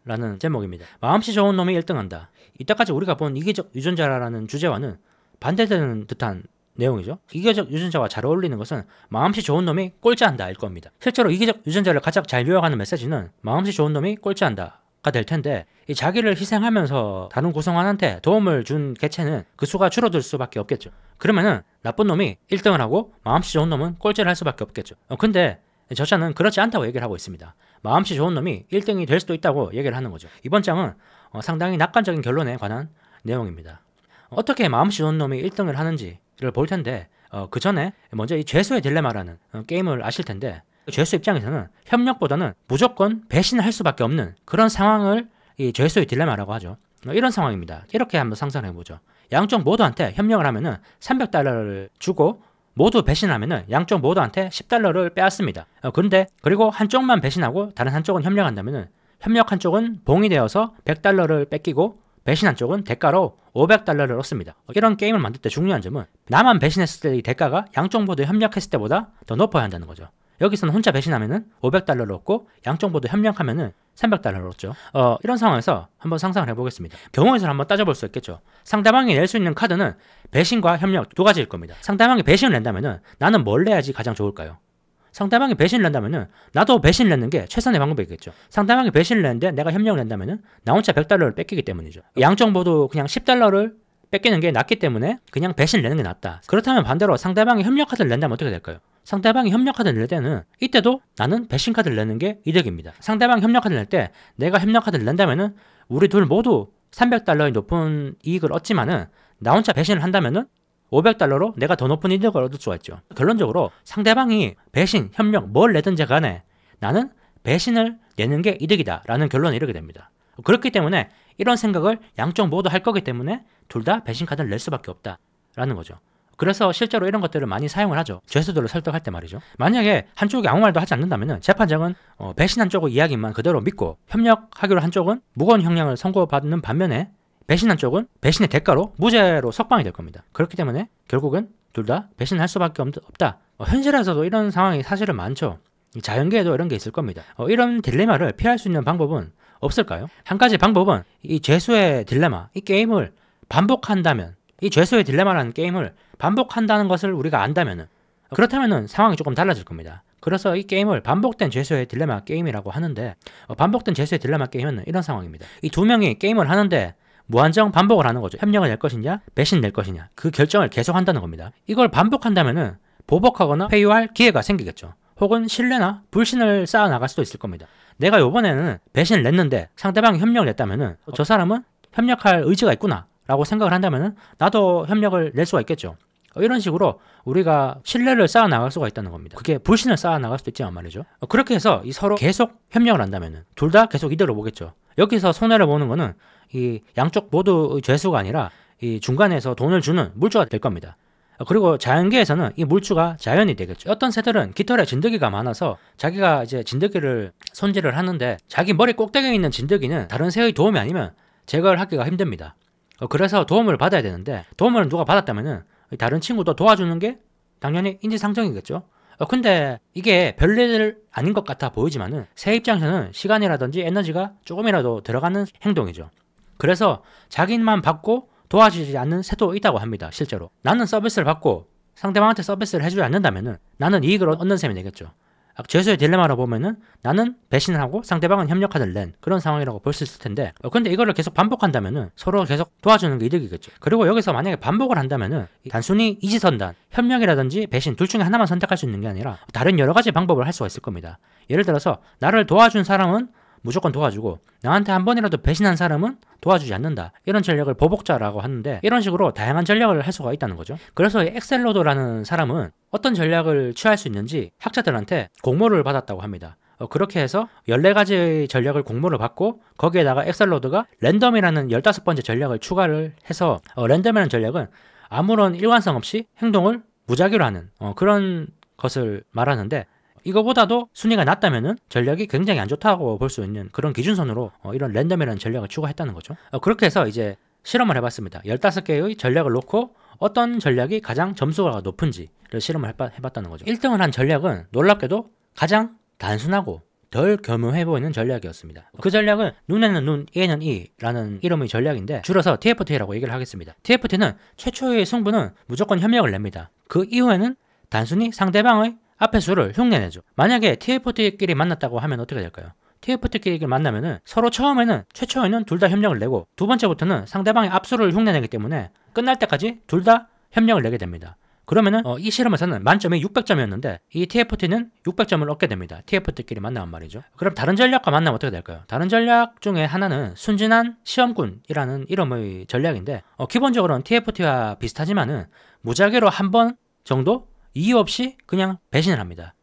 라는 제목입니다. 마음씨 좋은 놈이 1등한다. 이때까지 우리가 본 이기적 유전자라는 주제와는 반대되는 듯한 내용이죠. 이기적 유전자와 잘 어울리는 것은 마음씨 좋은 놈이 꼴찌한다 일 겁니다. 실제로 이기적 유전자를 가장 잘 요약하는 메시지는 마음씨 좋은 놈이 꼴찌한다 가 될 텐데, 이 자기를 희생하면서 다른 구성원한테 도움을 준 개체는 그 수가 줄어들 수밖에 없겠죠. 그러면은 나쁜 놈이 1등을 하고 마음씨 좋은 놈은 꼴찌를 할 수밖에 없겠죠. 근데 저자는 그렇지 않다고 얘기를 하고 있습니다. 마음씨 좋은 놈이 1등이 될 수도 있다고 얘기를 하는 거죠. 이번 장은 상당히 낙관적인 결론에 관한 내용입니다. 어떻게 마음씨 좋은 놈이 1등을 하는지를 볼 텐데, 그 전에 먼저 이 죄수의 딜레마라는 게임을 아실 텐데, 죄수 입장에서는 협력보다는 무조건 배신을 할 수밖에 없는 그런 상황을 이 죄수의 딜레마라고 하죠. 이런 상황입니다. 이렇게 한번 상상해 보죠. 양쪽 모두한테 협력을 하면은 $300를 주고 모두 배신하면은 양쪽 모두한테 $10를 빼앗습니다. 그런데 그리고 한쪽만 배신하고 다른 한쪽은 협력한다면은 협력 한쪽은 봉이 되어서 $100를 뺏기고 배신 한쪽은 대가로 $500를 얻습니다. 이런 게임을 만들 때 중요한 점은 나만 배신했을 때 이 대가가 양쪽 모두 협력했을 때보다 더 높아야 한다는 거죠. 여기서는 혼자 배신하면은 $500를 얻고 양쪽 모두 협력하면은 $300를 얻죠. 이런 상황에서 한번 상상을 해보겠습니다. 경우에서 한번 따져볼 수 있겠죠. 상대방이 낼 수 있는 카드는 배신과 협력 두 가지일 겁니다. 상대방이 배신을 낸다면은 나는 뭘 내야지 가장 좋을까요? 상대방이 배신을 낸다면은 나도 배신을 내는 게 최선의 방법이겠죠. 상대방이 배신을 내는데 내가 협력을 낸다면은 나 혼자 $100를 뺏기기 때문이죠. 양쪽 모두 그냥 $10를 뺏기는 게 낫기 때문에 그냥 배신을 내는 게 낫다. 그렇다면 반대로 상대방이 협력 카드를 낸다면 어떻게 될까요? 상대방이 협력 카드를 낼 때는 이때도 나는 배신 카드를 내는 게 이득입니다. 상대방이 협력 카드를 낼 때 내가 협력 카드를 낸다면은 우리 둘 모두 $300의 높은 이익을 얻지만은 나 혼자 배신을 한다면은 $500로 내가 더 높은 이득을 얻을 수가 있죠. 결론적으로 상대방이 배신, 협력 뭘 내든지 간에 나는 배신을 내는 게 이득이다 라는 결론에 이르게 됩니다. 그렇기 때문에 이런 생각을 양쪽 모두 할 거기 때문에 둘 다 배신 카드를 낼 수밖에 없다 라는 거죠. 그래서 실제로 이런 것들을 많이 사용을 하죠. 죄수들을 설득할 때 말이죠. 만약에 한쪽이 아무 말도 하지 않는다면 재판장은 배신한 쪽의 이야기만 그대로 믿고 협력하기로 한 쪽은 무거운 형량을 선고받는 반면에 배신한 쪽은 배신의 대가로 무죄로 석방이 될 겁니다. 그렇기 때문에 결국은 둘 다 배신할 수밖에 없다. 현실에서도 이런 상황이 사실은 많죠. 자연계에도 이런 게 있을 겁니다. 이런 딜레마를 피할 수 있는 방법은 없을까요? 한 가지 방법은 이 죄수의 딜레마, 이 게임을 반복한다면, 이 죄수의 딜레마라는 게임을 반복한다는 것을 우리가 안다면은, 그렇다면은 상황이 조금 달라질 겁니다. 그래서 이 게임을 반복된 죄수의 딜레마 게임이라고 하는데, 반복된 죄수의 딜레마 게임은 이런 상황입니다. 이 두 명이 게임을 하는데 무한정 반복을 하는 거죠. 협력을 낼 것이냐 배신 낼 것이냐, 그 결정을 계속 한다는 겁니다. 이걸 반복한다면은 보복하거나 회유할 기회가 생기겠죠. 혹은 신뢰나 불신을 쌓아 나갈 수도 있을 겁니다. 내가 이번에는 배신을 냈는데 상대방이 협력을 냈다면은 저 사람은 협력할 의지가 있구나 라고 생각을 한다면은 나도 협력을 낼 수가 있겠죠. 이런 식으로 우리가 신뢰를 쌓아 나갈 수가 있다는 겁니다. 그게 불신을 쌓아 나갈 수도 있지만 말이죠. 그렇게 해서 이 서로 계속 협력을 한다면은 둘 다 계속 이득을 보겠죠. 여기서 손해를 보는 거는 이 양쪽 모두의 죄수가 아니라 이 중간에서 돈을 주는 물주가 될 겁니다. 그리고 자연계에서는 이 물주가 자연이 되겠죠. 어떤 새들은 깃털에 진드기가 많아서 자기가 이제 진드기를 손질을 하는데 자기 머리 꼭대기에 있는 진드기는 다른 새의 도움이 아니면 제거를 하기가 힘듭니다. 그래서 도움을 받아야 되는데 도움을 누가 받았다면은 다른 친구도 도와주는 게 당연히 인지상정이겠죠. 근데 이게 별일 아닌 것 같아 보이지만은 새 입장에서는 시간이라든지 에너지가 조금이라도 들어가는 행동이죠. 그래서 자기만 받고 도와주지 않는 새도 있다고 합니다. 실제로 나는 서비스를 받고 상대방한테 서비스를 해주지 않는다면은 나는 이익을 얻는 셈이 되겠죠. 죄수의 딜레마로 보면은 나는 배신을 하고 상대방은 협력카드를 낸 그런 상황이라고 볼 수 있을 텐데, 근데 이거를 계속 반복한다면은 서로 계속 도와주는 게 이득이겠죠. 그리고 여기서 만약에 반복을 한다면은 단순히 이지선단, 협력이라든지 배신 둘 중에 하나만 선택할 수 있는 게 아니라 다른 여러 가지 방법을 할 수가 있을 겁니다. 예를 들어서 나를 도와준 사람은 무조건 도와주고 나한테 한 번이라도 배신한 사람은 도와주지 않는다. 이런 전략을 보복자라고 하는데, 이런 식으로 다양한 전략을 할 수가 있다는 거죠. 그래서 엑셀로드라는 사람은 어떤 전략을 취할 수 있는지 학자들한테 공모를 받았다고 합니다. 그렇게 해서 14가지의 전략을 공모를 받고 거기에다가 엑셀로드가 랜덤이라는 15번째 전략을 추가를 해서 랜덤이라는 전략은 아무런 일관성 없이 행동을 무작위로 하는 그런 것을 말하는데, 이거보다도 순위가 낮다면은 전략이 굉장히 안 좋다고 볼 수 있는 그런 기준선으로 이런 랜덤이라는 전략을 추가했다는 거죠. 그렇게 해서 이제 실험을 해봤습니다. 15개의 전략을 놓고 어떤 전략이 가장 점수가 높은지를 실험을 해봤다는 거죠. 1등을 한 전략은 놀랍게도 가장 단순하고 덜 교묘해 보이는 전략이었습니다. 그 전략은 눈에는 눈, 이에는 이라는 이름의 전략인데 줄여서 TFT라고 얘기를 하겠습니다. TFT는 최초의 승부는 무조건 협력을 냅니다. 그 이후에는 단순히 상대방의 앞의 수를 흉내내죠. 만약에 TFT끼리 만났다고 하면 어떻게 될까요? TFT끼리 만나면은 서로 최초에는 둘 다 협력을 내고 두 번째부터는 상대방의 앞수를 흉내내기 때문에 끝날 때까지 둘 다 협력을 내게 됩니다. 그러면은 이 실험에서는 만점이 600점이었는데 이 TFT는 600점을 얻게 됩니다. TFT끼리 만나면 말이죠. 그럼 다른 전략과 만나면 어떻게 될까요? 다른 전략 중에 하나는 순진한 시험꾼이라는 이름의 전략인데 기본적으로는 TFT와 비슷하지만은 무작위로 한 번 정도 이유 없이 그냥 배신을 합니다.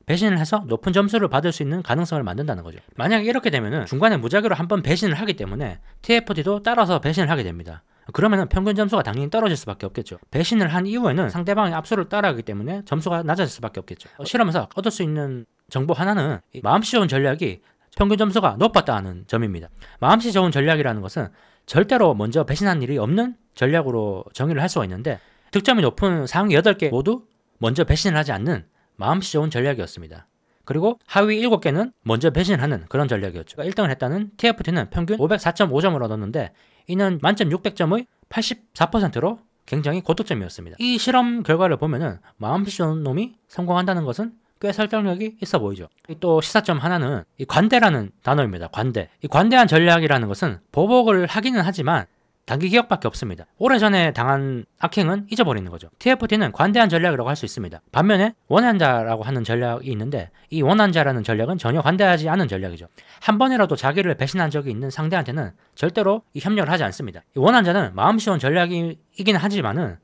배신을 해서 높은 점수를 받을 수 있는 가능성을 만든다는 거죠. 만약에 이렇게 되면은 중간에 무작위로 한 번 배신을 하기 때문에 TFT도 따라서 배신을 하게 됩니다. 그러면은 평균 점수가 당연히 떨어질 수밖에 없겠죠. 배신을 한 이후에는 상대방의 압수를 따라가기 때문에 점수가 낮아질 수밖에 없겠죠. 실험에서 얻을 수 있는 정보 하나는 마음씨 좋은 전략이 평균 점수가 높았다는 점입니다. 마음씨 좋은 전략이라는 것은 절대로 먼저 배신한 일이 없는 전략으로 정의를 할 수가 있는데 득점이 높은 상위 8개 모두 먼저 배신을 하지 않는 마음씨 좋은 전략이었습니다. 그리고 하위 7개는 먼저 배신을 하는 그런 전략이었죠. 1등을 했다는 TFT는 평균 504.5점을 얻었는데 이는 만점 600점의 84%로 굉장히 고득점이었습니다. 이 실험 결과를 보면은 마음씨 좋은 놈이 성공한다는 것은 꽤 설득력이 있어 보이죠. 또 시사점 하나는 이 관대라는 단어입니다. 관대. 이 관대한 전략이라는 것은 보복을 하기는 하지만 단기 기억밖에 없습니다. 오래전에 당한 악행은 잊어버리는 거죠. TFT는 관대한 전략이라고 할 수 있습니다. 반면에 원한자라고 하는 전략이 있는데 이 원한자라는 전략은 전혀 관대하지 않은 전략이죠. 한 번이라도 자기를 배신한 적이 있는 상대한테는 절대로 이 협력을 하지 않습니다. 이 원한자는 마음씨 좋은 전략이긴 하지만은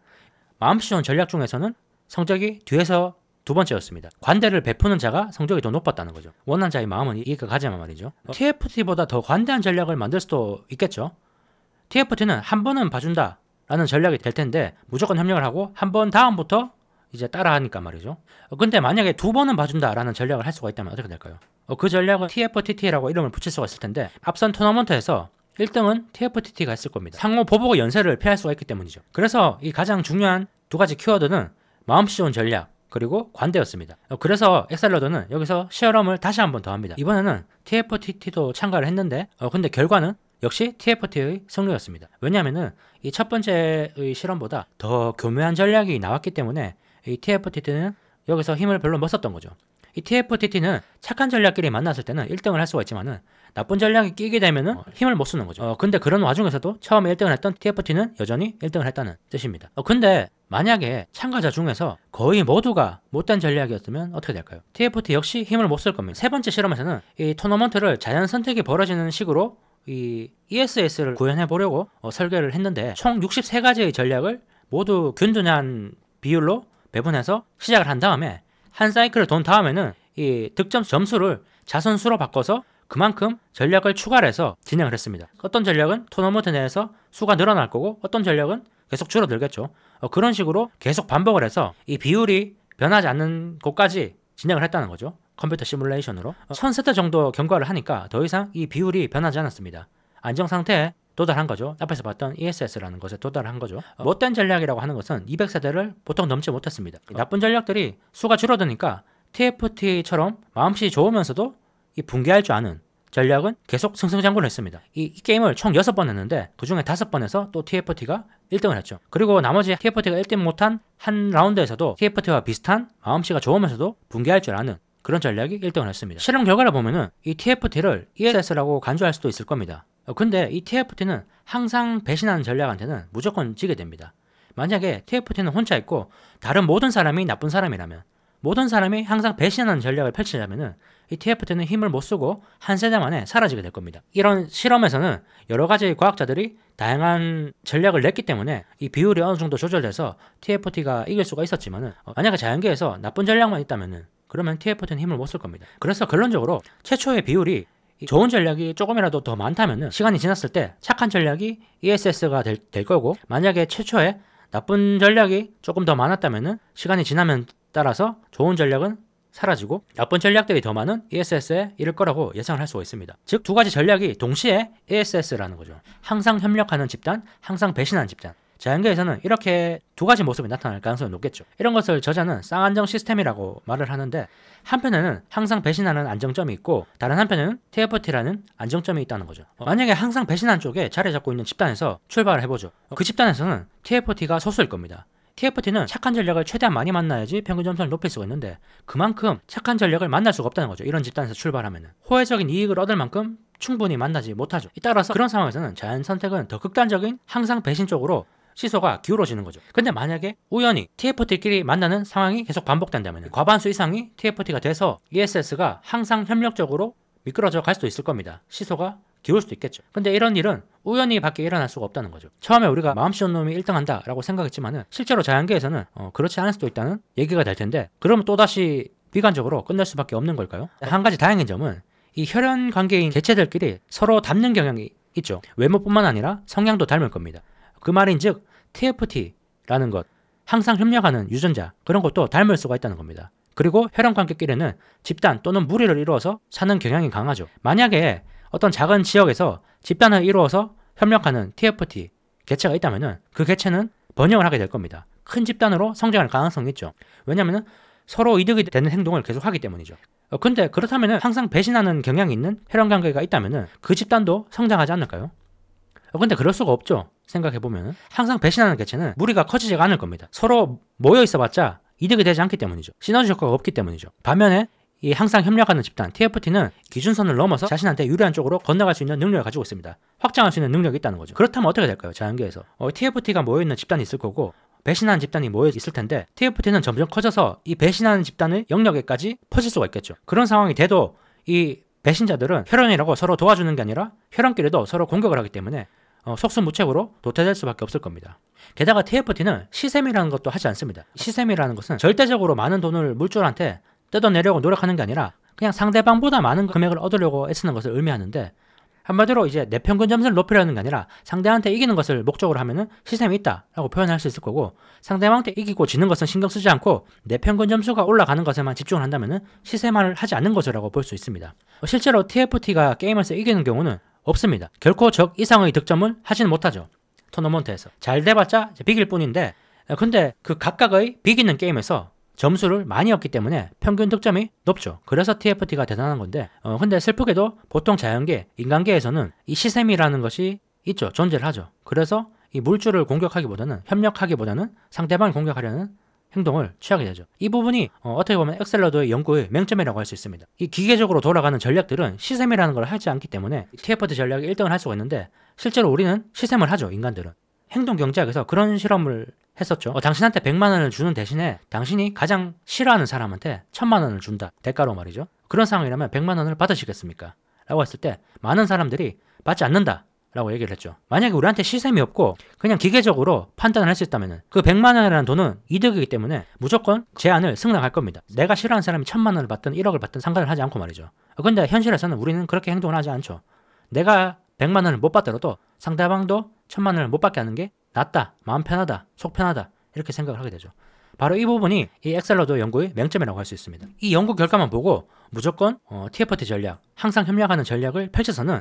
마음씨 좋은 전략 중에서는 성적이 뒤에서 두 번째였습니다. 관대를 베푸는 자가 성적이 더 높았다는 거죠. 원한자의 마음은 이해가 가지만 말이죠. TFT보다 더 관대한 전략을 만들 수도 있겠죠. TFT는 한 번은 봐준다 라는 전략이 될 텐데 무조건 협력을 하고 한 번 다음부터 이제 따라하니까 말이죠. 근데 만약에 두 번은 봐준다 라는 전략을 할 수가 있다면 어떻게 될까요? 그 전략은 TFTT라고 이름을 붙일 수가 있을 텐데 앞선 토너먼트에서 1등은 TFTT가 했을 겁니다. 상호 보복의 연쇄를 피할 수가 있기 때문이죠. 그래서 이 가장 중요한 두 가지 키워드는 마음씨 좋은 전략 그리고 관대였습니다. 그래서 엑셀러드는 여기서 실험을 다시 한 번 더 합니다. 이번에는 TFTT도 참가를 했는데 근데 결과는 역시 TFT의 승리였습니다. 왜냐하면은 이 첫 번째의 실험보다 더 교묘한 전략이 나왔기 때문에 이 TFTT는 여기서 힘을 별로 못 썼던 거죠. 이 TFTT는 착한 전략끼리 만났을 때는 1등을 할 수가 있지만은 나쁜 전략이 끼게 되면은 힘을 못 쓰는 거죠. 근데 그런 와중에서도 처음에 1등을 했던 TFT는 여전히 1등을 했다는 뜻입니다. 근데 만약에 참가자 중에서 거의 모두가 못된 전략이었으면 어떻게 될까요? TFT 역시 힘을 못 쓸 겁니다. 세 번째 실험에서는 이 토너먼트를 자연 선택이 벌어지는 식으로 이 ESS를 구현해 보려고 설계를 했는데 총 63가지의 전략을 모두 균등한 비율로 배분해서 시작을 한 다음에 한 사이클을 돈 다음에는 이 득점 점수를 자선수로 바꿔서 그만큼 전략을 추가를 해서 진행을 했습니다. 어떤 전략은 토너먼트 내에서 수가 늘어날 거고 어떤 전략은 계속 줄어들겠죠. 그런 식으로 계속 반복을 해서 이 비율이 변하지 않는 곳까지 진행을 했다는 거죠. 컴퓨터 시뮬레이션으로 1000세트 정도 경과를 하니까 더 이상 이 비율이 변하지 않았습니다. 안정 상태에 도달한 거죠. 앞에서 봤던 ESS라는 것에 도달한 거죠. 못된 전략이라고 하는 것은 200세대를 보통 넘지 못했습니다. 나쁜 전략들이 수가 줄어드니까 TFT처럼 마음씨 좋으면서도 이 붕괴할 줄 아는 전략은 계속 승승장구를 했습니다. 이 게임을 총 6번 했는데 그중에 5번에서 또 TFT가 1등을 했죠. 그리고 나머지 TFT가 1등 못한 한 라운드에서도 TFT와 비슷한 마음씨가 좋으면서도 붕괴할 줄 아는 그런 전략이 1등을 했습니다. 실험 결과를 보면은 이 TFT를 ESS라고 간주할 수도 있을 겁니다. 근데 이 TFT는 항상 배신하는 전략한테는 무조건 지게 됩니다. 만약에 TFT는 혼자 있고 다른 모든 사람이 나쁜 사람이라면 모든 사람이 항상 배신하는 전략을 펼치려면은 이 TFT는 힘을 못 쓰고 한 세대 만에 사라지게 될 겁니다. 이런 실험에서는 여러 가지 과학자들이 다양한 전략을 냈기 때문에 이 비율이 어느 정도 조절돼서 TFT가 이길 수가 있었지만은 만약에 자연계에서 나쁜 전략만 있다면은 그러면 TFT는 힘을 못 쓸 겁니다. 그래서 결론적으로 최초의 비율이 좋은 전략이 조금이라도 더 많다면은 시간이 지났을 때 착한 전략이 ESS가 될 거고 만약에 최초에 나쁜 전략이 조금 더 많았다면은 시간이 지나면 따라서 좋은 전략은 사라지고 나쁜 전략들이 더 많은 ESS에 이를 거라고 예상을 할 수가 있습니다. 즉 두 가지 전략이 동시에 ESS라는 거죠. 항상 협력하는 집단, 항상 배신하는 집단. 자연계에서는 이렇게 두 가지 모습이 나타날 가능성이 높겠죠. 이런 것을 저자는 쌍안정 시스템이라고 말을 하는데, 한편에는 항상 배신하는 안정점이 있고 다른 한편에는 TFT라는 안정점이 있다는 거죠. 만약에 항상 배신하는 쪽에 자리 잡고 있는 집단에서 출발을 해보죠. 그 집단에서는 TFT가 소수일 겁니다. TFT는 착한 전략을 최대한 많이 만나야지 평균 점수를 높일 수가 있는데, 그만큼 착한 전략을 만날 수가 없다는 거죠. 이런 집단에서 출발하면은 호혜적인 이익을 얻을 만큼 충분히 만나지 못하죠. 따라서 그런 상황에서는 자연 선택은 더 극단적인 항상 배신 쪽으로 시소가 기울어지는 거죠. 근데 만약에 우연히 TFT끼리 만나는 상황이 계속 반복된다면 과반수 이상이 TFT가 돼서 ESS가 항상 협력적으로 미끄러져 갈 수도 있을 겁니다. 시소가 기울 수도 있겠죠. 근데 이런 일은 우연히 밖에 일어날 수가 없다는 거죠. 처음에 우리가 마음 쉬운 놈이 1등 한다 라고 생각했지만은 실제로 자연계에서는 그렇지 않을 수도 있다는 얘기가 될 텐데, 그러면 또다시 비관적으로 끝날 수밖에 없는 걸까요? 한 가지 다행인 점은 이 혈연 관계인 개체들끼리 서로 닮는 경향이 있죠. 외모뿐만 아니라 성향도 닮을 겁니다. 그 말인즉 TFT라는 것, 항상 협력하는 유전자, 그런 것도 닮을 수가 있다는 겁니다. 그리고 혈연관계끼리는 집단 또는 무리를 이루어서 사는 경향이 강하죠. 만약에 어떤 작은 지역에서 집단을 이루어서 협력하는 TFT 개체가 있다면 그 개체는 번영을 하게 될 겁니다. 큰 집단으로 성장할 가능성이 있죠. 왜냐하면 서로 이득이 되는 행동을 계속 하기 때문이죠. 근데 그렇다면 항상 배신하는 경향이 있는 혈연관계가 있다면 그 집단도 성장하지 않을까요? 근데 그럴 수가 없죠. 생각해보면 항상 배신하는 개체는 무리가 커지지가 않을 겁니다. 서로 모여 있어봤자 이득이 되지 않기 때문이죠. 시너지 효과가 없기 때문이죠. 반면에 이 항상 협력하는 집단 TFT는 기준선을 넘어서 자신한테 유리한 쪽으로 건너갈 수 있는 능력을 가지고 있습니다. 확장할 수 있는 능력이 있다는 거죠. 그렇다면 어떻게 될까요? 자연계에서 TFT가 모여있는 집단이 있을 거고 배신하는 집단이 모여 있을 텐데, TFT는 점점 커져서 이 배신하는 집단의 영역에까지 퍼질 수가 있겠죠. 그런 상황이 돼도 이 배신자들은 혈연이라고 서로 도와주는 게 아니라 혈연끼리도 서로 공격을 하기 때문에 속수무책으로 도태될 수밖에 없을 겁니다. 게다가 TFT는 시샘이라는 것도 하지 않습니다. 시샘이라는 것은 절대적으로 많은 돈을 물줄한테 뜯어내려고 노력하는 게 아니라 그냥 상대방보다 많은 금액을 얻으려고 애쓰는 것을 의미하는데, 한마디로 이제 내 평균 점수를 높이려는 게 아니라 상대한테 이기는 것을 목적으로 하면은 시샘이 있다라고 표현할 수 있을 거고, 상대방한테 이기고 지는 것은 신경 쓰지 않고 내 평균 점수가 올라가는 것에만 집중을 한다면은 시샘을 하지 않는 것이라고 볼 수 있습니다. 실제로 TFT가 게임에서 이기는 경우는 없습니다. 결코 적 이상의 득점을 하지는 못하죠. 토너먼트에서 잘 돼봤자 비길 뿐인데, 근데 그 각각의 비기는 게임에서 점수를 많이 얻기 때문에 평균 득점이 높죠. 그래서 TFT가 대단한 건데, 근데 슬프게도 보통 자연계, 인간계에서는 이 시샘이라는 것이 있죠. 존재를 하죠. 그래서 이 물줄을 공격하기보다는, 협력하기보다는 상대방을 공격하려는 행동을 취하게 되죠. 이 부분이 어떻게 보면 엑셀러드의 연구의 맹점이라고 할 수 있습니다. 이 기계적으로 돌아가는 전략들은 시샘이라는 걸 하지 않기 때문에 TFT 전략이 1등을 할 수가 있는데, 실제로 우리는 시샘을 하죠. 인간들은. 행동경제학에서 그런 실험을 했었죠. 당신한테 100만 원을 주는 대신에 당신이 가장 싫어하는 사람한테 1000만 원을 준다. 대가로 말이죠. 그런 상황이라면 100만 원을 받으시겠습니까? 라고 했을 때 많은 사람들이 받지 않는다 라고 얘기를 했죠. 만약에 우리한테 시샘이 없고 그냥 기계적으로 판단을 할 수 있다면 그 100만 원이라는 돈은 이득이기 때문에 무조건 제안을 승낙할 겁니다. 내가 싫어하는 사람이 1000만 원을 받든 1억을 받든 상관을 하지 않고 말이죠. 근데 현실에서는 우리는 그렇게 행동을 하지 않죠. 내가 100만 원을 못 받더라도 상대방도 1000만 원을 못 받게 하는 게 낫다, 마음 편하다, 속 편하다, 이렇게 생각을 하게 되죠. 바로 이 부분이 이 엑셀러드 연구의 맹점이라고 할 수 있습니다. 이 연구 결과만 보고 무조건 TFT 전략, 항상 협력하는 전략을 펼쳐서는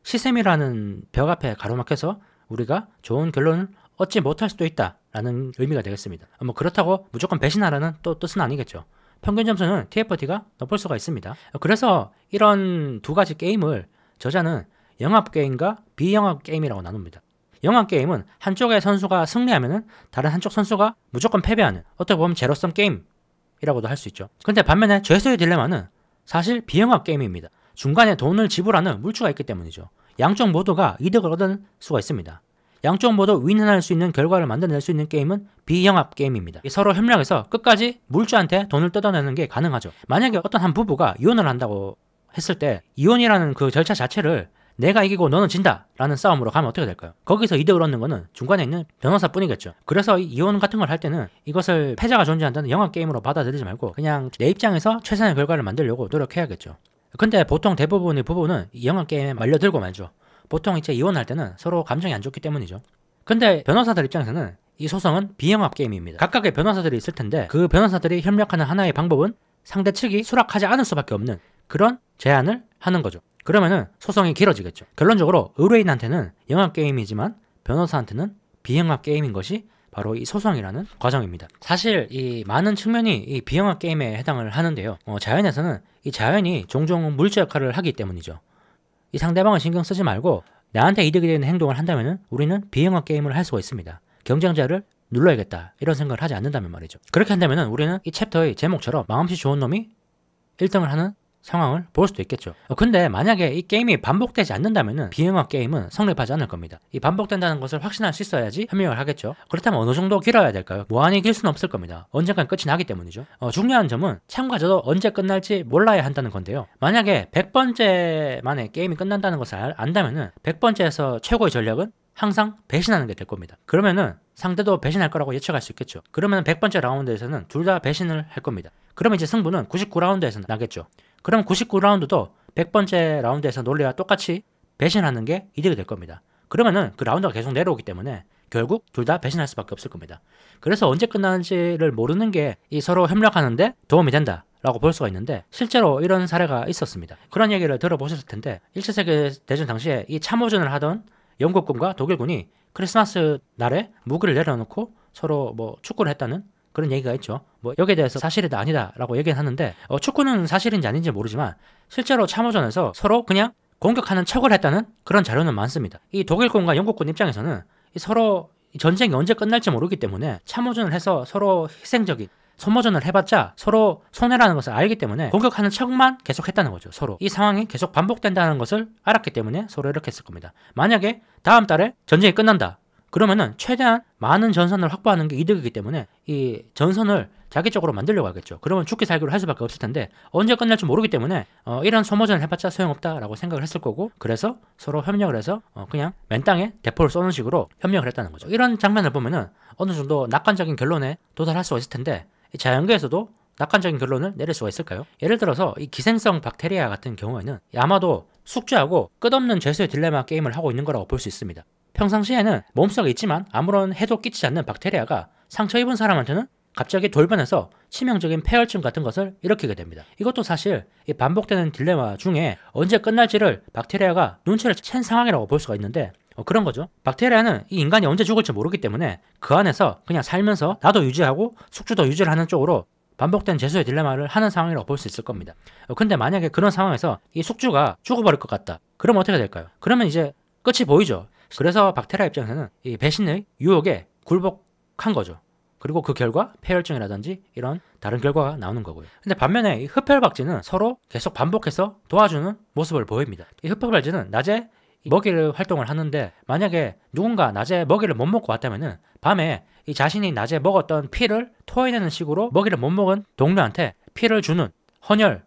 시샘이라는 벽 앞에 가로막혀서 우리가 좋은 결론을 얻지 못할 수도 있다라는 의미가 되겠습니다. 그렇다고 무조건 배신하라는 또 뜻은 아니겠죠. 평균 점수는 TFT가 높을 수가 있습니다. 그래서 이런 두 가지 게임을 저자는 영합 게임과 비영합 게임이라고 나눕니다. 영합 게임은 한쪽의 선수가 승리하면은 다른 한쪽 선수가 무조건 패배하는, 어떻게 보면 제로섬 게임이라고도 할 수 있죠. 근데 반면에 죄수의 딜레마는 사실 비영합 게임입니다. 중간에 돈을 지불하는 물주가 있기 때문이죠. 양쪽 모두가 이득을 얻을 수가 있습니다. 양쪽 모두 윈할 수 있는 결과를 만들어낼 수 있는 게임은 비영합 게임입니다. 서로 협력해서 끝까지 물주한테 돈을 뜯어내는 게 가능하죠. 만약에 어떤 한 부부가 이혼을 한다고 했을 때 이혼이라는 그 절차 자체를 내가 이기고 너는 진다 라는 싸움으로 가면 어떻게 될까요? 거기서 이득을 얻는 거는 중간에 있는 변호사뿐이겠죠. 그래서 이혼 같은 걸 할 때는 이것을 패자가 존재한다는 영화 게임으로 받아들이지 말고 그냥 내 입장에서 최선의 결과를 만들려고 노력해야겠죠. 근데 보통 대부분의 부부는 이 영화 게임에 말려들고 말죠. 보통 이제 이혼할 때는 서로 감정이 안 좋기 때문이죠. 근데 변호사들 입장에서는 이 소송은 비영합 게임입니다. 각각의 변호사들이 있을 텐데 그 변호사들이 협력하는 하나의 방법은 상대 측이 수락하지 않을 수밖에 없는 그런 제안을 하는 거죠. 그러면은 소송이 길어지겠죠. 결론적으로 의뢰인한테는 영화 게임이지만 변호사한테는 비영화 게임인 것이 바로 이 소송이라는 과정입니다. 사실 이 많은 측면이 이 비영화 게임에 해당을 하는데요. 자연에서는 이 자연이 종종 물질 역할을 하기 때문이죠. 이 상대방을 신경 쓰지 말고 나한테 이득이 되는 행동을 한다면 우리는 비영화 게임을 할 수가 있습니다. 경쟁자를 눌러야겠다 이런 생각을 하지 않는다면 말이죠. 그렇게 한다면 우리는 이 챕터의 제목처럼 마음씨 좋은 놈이 1등을 하는 상황을 볼 수도 있겠죠. 근데 만약에 이 게임이 반복되지 않는다면 비영화 게임은 성립하지 않을 겁니다. 이 반복된다는 것을 확신할 수 있어야지 협력을 하겠죠. 그렇다면 어느 정도 길어야 될까요? 무한히 길 수는 없을 겁니다. 언젠간 끝이 나기 때문이죠. 중요한 점은 참가자도 언제 끝날지 몰라야 한다는 건데요. 만약에 100번째 만에 게임이 끝난다는 것을 안다면 100번째에서 최고의 전략은 항상 배신하는 게 될 겁니다. 그러면은 상대도 배신할 거라고 예측할 수 있겠죠. 그러면 100번째 라운드에서는 둘 다 배신을 할 겁니다. 그러면 이제 승부는 99라운드에서 나겠죠. 그럼 99라운드도 100번째 라운드에서 논리와 똑같이 배신하는 게 이득이 될 겁니다. 그러면은 그 라운드가 계속 내려오기 때문에 결국 둘 다 배신할 수밖에 없을 겁니다. 그래서 언제 끝나는지를 모르는 게 이 서로 협력하는데 도움이 된다 라고 볼 수가 있는데 실제로 이런 사례가 있었습니다. 그런 얘기를 들어보셨을 텐데 1차 세계대전 당시에 이 참호전을 하던 영국군과 독일군이 크리스마스 날에 무기를 내려놓고 서로 뭐 축구를 했다는 그런 얘기가 있죠. 뭐 여기에 대해서 사실이다 아니다 라고 얘기는 하는데 축구는 사실인지 아닌지 모르지만 실제로 참호전에서 서로 그냥 공격하는 척을 했다는 그런 자료는 많습니다. 이 독일군과 영국군 입장에서는 서로 전쟁이 언제 끝날지 모르기 때문에 참호전을 해서 서로 희생적인 소모전을 해봤자 서로 손해라는 것을 알기 때문에 공격하는 척만 계속 했다는 거죠. 서로 이 상황이 계속 반복된다는 것을 알았기 때문에 서로 이렇게 했을 겁니다. 만약에 다음 달에 전쟁이 끝난다 그러면은 최대한 많은 전선을 확보하는 게 이득이기 때문에 이 전선을 자기 쪽으로 만들려고 하겠죠. 그러면 죽기 살기로 할 수밖에 없을 텐데 언제 끝날지 모르기 때문에 이런 소모전을 해봤자 소용없다라고 생각을 했을 거고 그래서 서로 협력을 해서 그냥 맨 땅에 대포를 쏘는 식으로 협력을 했다는 거죠. 이런 장면을 보면은 어느 정도 낙관적인 결론에 도달할 수가 있을 텐데 자연계에서도 낙관적인 결론을 내릴 수가 있을까요? 예를 들어서 이 기생성 박테리아 같은 경우에는 아마도 숙주하고 끝없는 죄수의 딜레마 게임을 하고 있는 거라고 볼 수 있습니다. 평상시에는 몸속에 있지만 아무런 해도 끼치지 않는 박테리아가 상처 입은 사람한테는 갑자기 돌변해서 치명적인 폐혈증 같은 것을 일으키게 됩니다. 이것도 사실 이 반복되는 딜레마 중에 언제 끝날지를 박테리아가 눈치를 챈 상황이라고 볼 수가 있는데 그런 거죠. 박테리아는 이 인간이 언제 죽을지 모르기 때문에 그 안에서 그냥 살면서 나도 유지하고 숙주도 유지를 하는 쪽으로 반복된 죄수의 딜레마를 하는 상황이라고 볼 수 있을 겁니다. 근데 만약에 그런 상황에서 이 숙주가 죽어버릴 것 같다. 그러면 어떻게 될까요? 그러면 이제 끝이 보이죠. 그래서 박테리아 입장에서는 이 배신의 유혹에 굴복한 거죠. 그리고 그 결과 폐혈증이라든지 이런 다른 결과가 나오는 거고요. 근데 반면에 이 흡혈박쥐는 서로 계속 반복해서 도와주는 모습을 보입니다. 이 흡혈박쥐는 낮에 먹이를 활동을 하는데 만약에 누군가 낮에 먹이를 못 먹고 왔다면은 밤에 이 자신이 낮에 먹었던 피를 토해내는 식으로 먹이를 못 먹은 동료한테 피를 주는 헌혈을